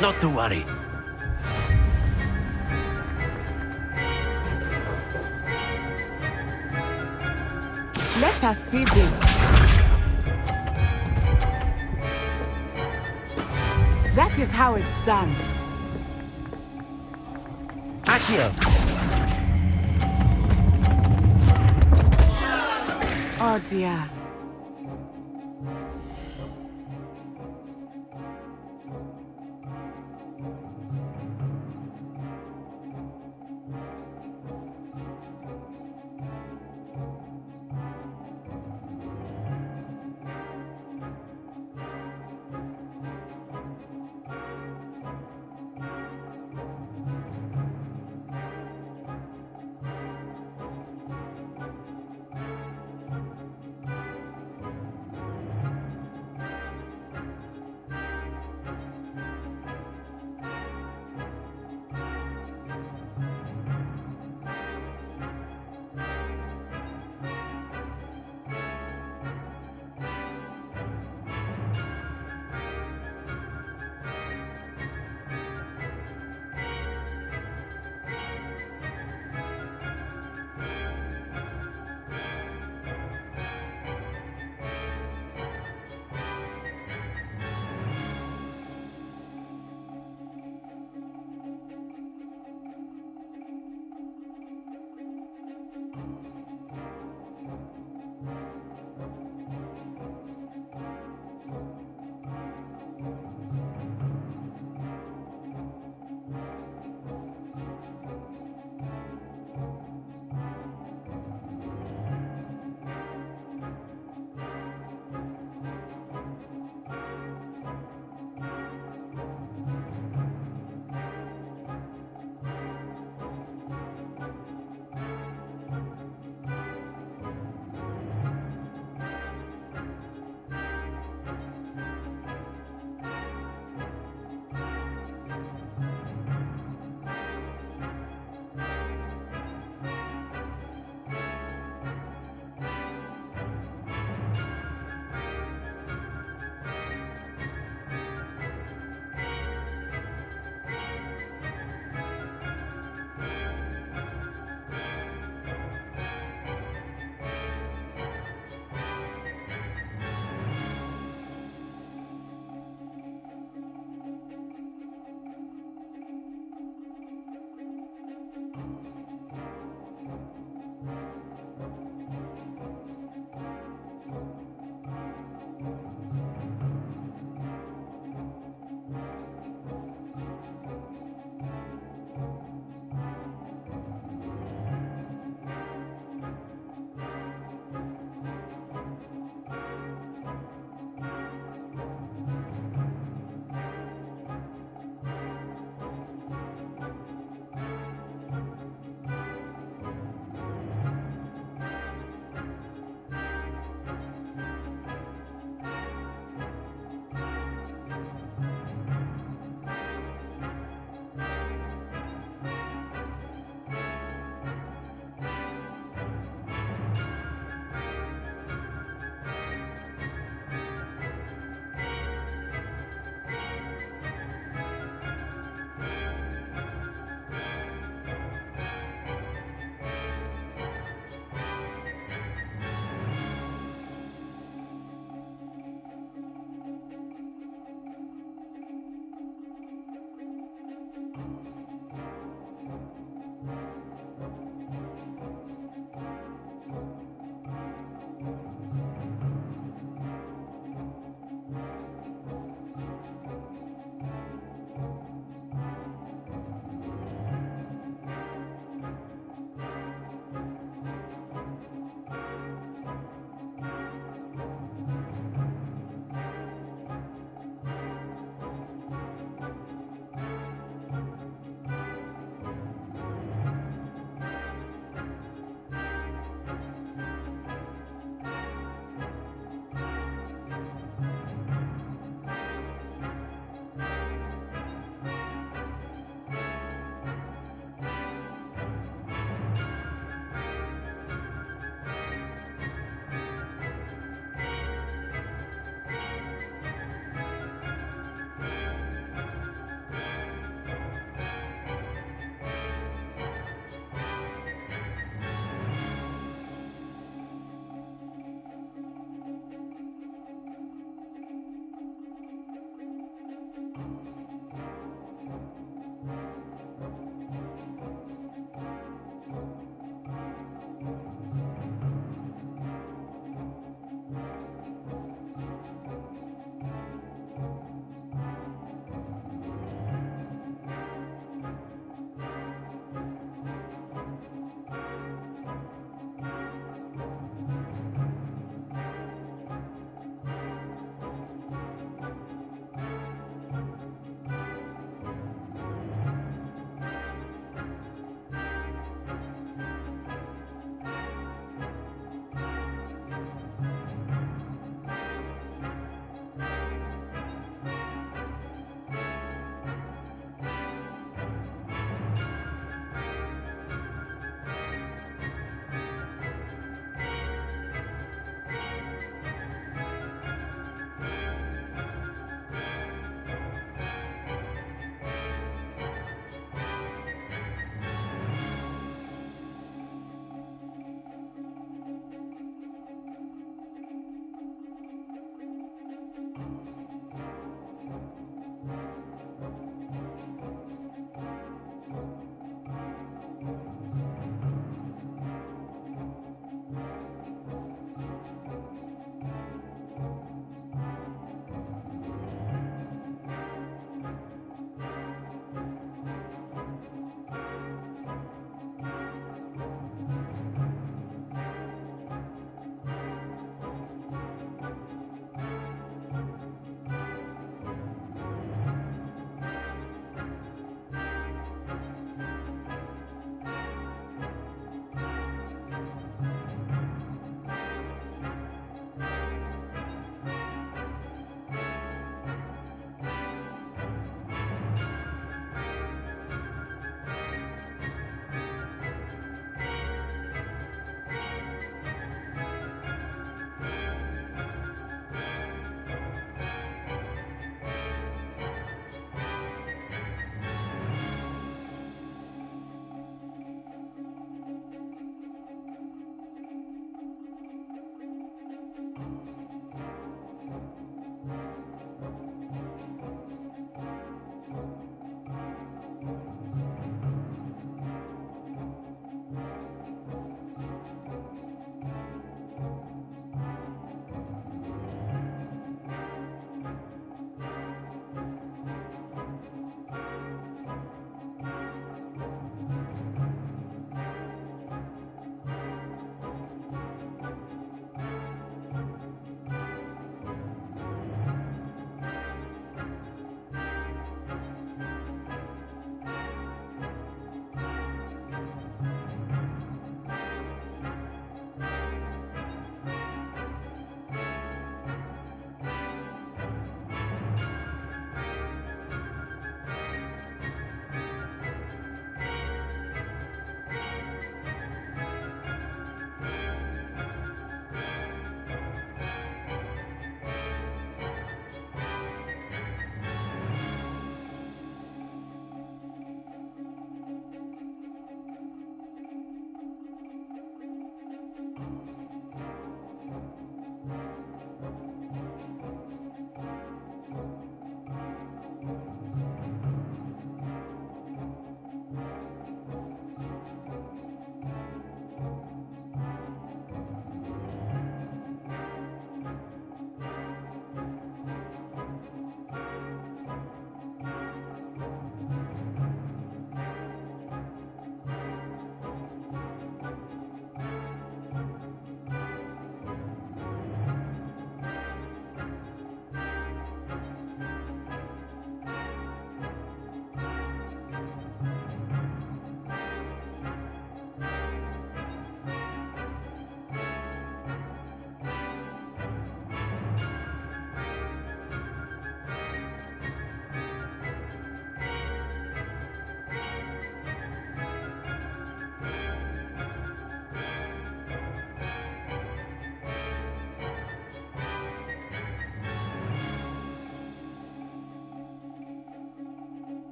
Not to worry. Let us see this. That is how it's done. Accio. Oh dear.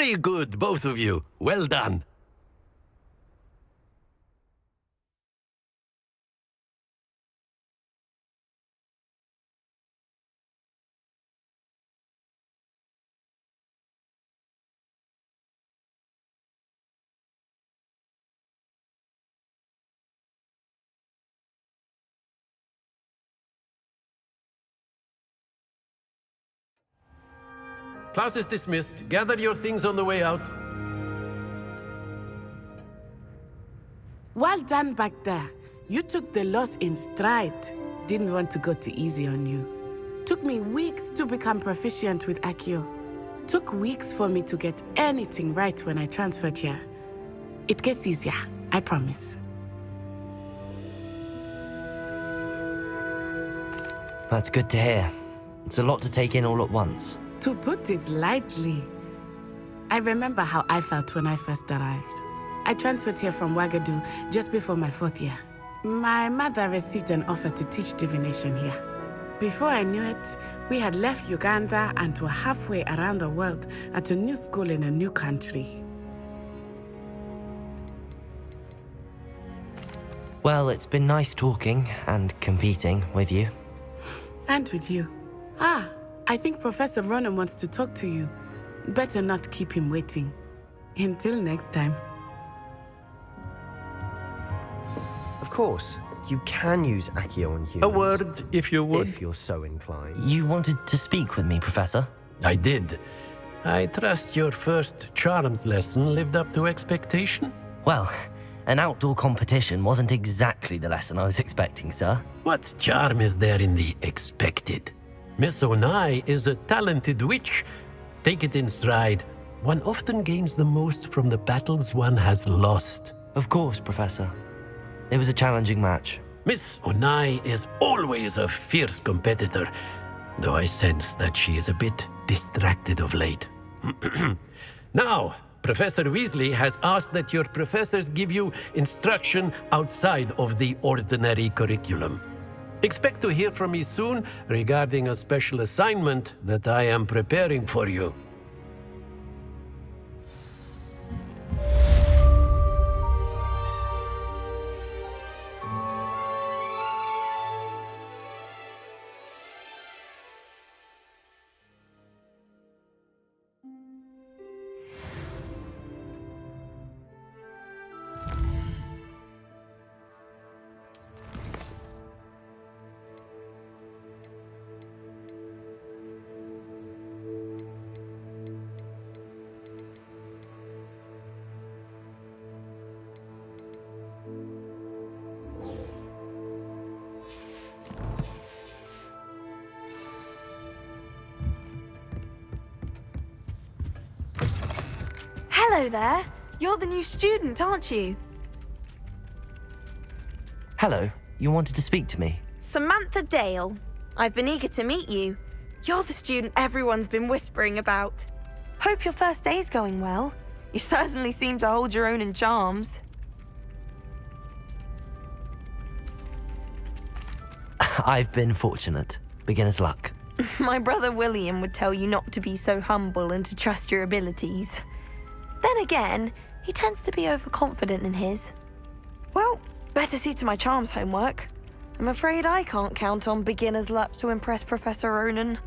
Very good, both of you. Well done. Class is dismissed. Gather your things on the way out. Well done back there. You took the loss in stride. Didn't want to go too easy on you. Took me weeks to become proficient with Accio. Took weeks for me to get anything right when I transferred here. It gets easier, I promise. That's good to hear. It's a lot to take in all at once. To put it lightly, I remember how I felt when I first arrived. I transferred here from Wagadu just before my 4th year. My mother received an offer to teach divination here. Before I knew it, we had left Uganda and were halfway around the world at a new school in a new country. Well, it's been nice talking and competing with you. And with you. Ah, I think Professor Ronan wants to talk to you. Better not keep him waiting. Until next time. Of course, you can use Accio on humans. A word, if you would. If you're so inclined. You wanted to speak with me, Professor? I did. I trust your first charms lesson lived up to expectation? Well, an outdoor competition wasn't exactly the lesson I was expecting, sir. What charm is there in the expected? Miss Onai is a talented witch. Take it in stride. One often gains the most from the battles one has lost. Of course, Professor. It was a challenging match. Miss Onai is always a fierce competitor, though I sense that she is a bit distracted of late. Now, Professor Weasley has asked that your professors give you instruction outside of the ordinary curriculum. Expect to hear from me soon regarding a special assignment that I am preparing for you. Hello there. You're the new student, aren't you? Hello, you wanted to speak to me? Samantha Dale. I've been eager to meet you. You're the student everyone's been whispering about. Hope your first day's going well. You certainly seem to hold your own in charms. I've been fortunate. Beginner's luck. My brother William would tell you not to be so humble and to trust your abilities. Then again, he tends to be overconfident in his. Well, better see to my charms homework. I'm afraid I can't count on beginner's luck to impress Professor Ronan.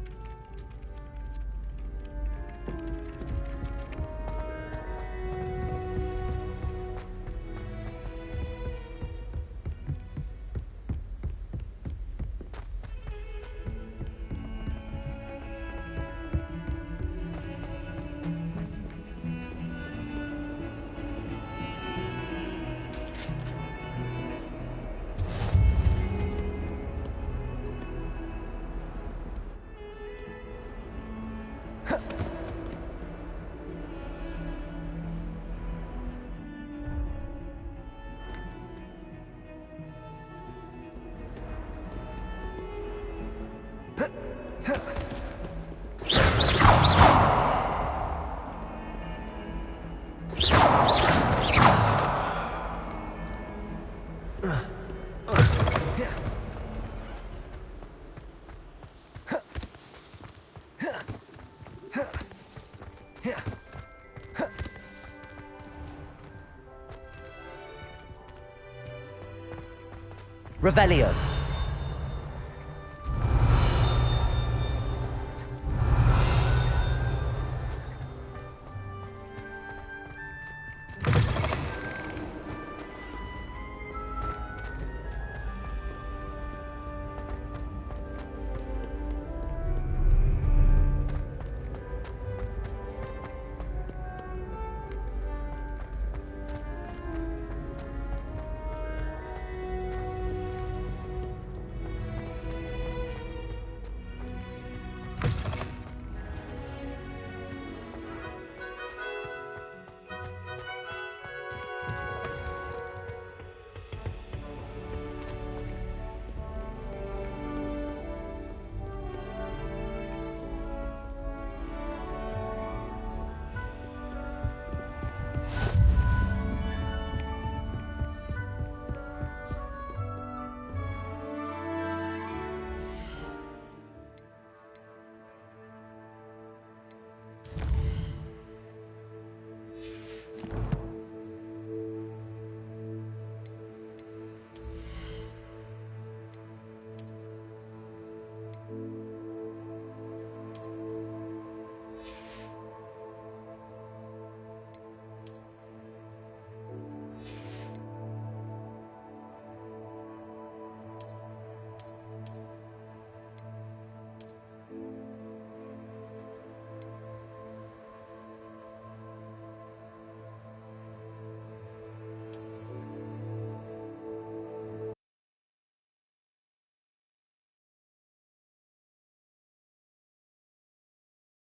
Revelio.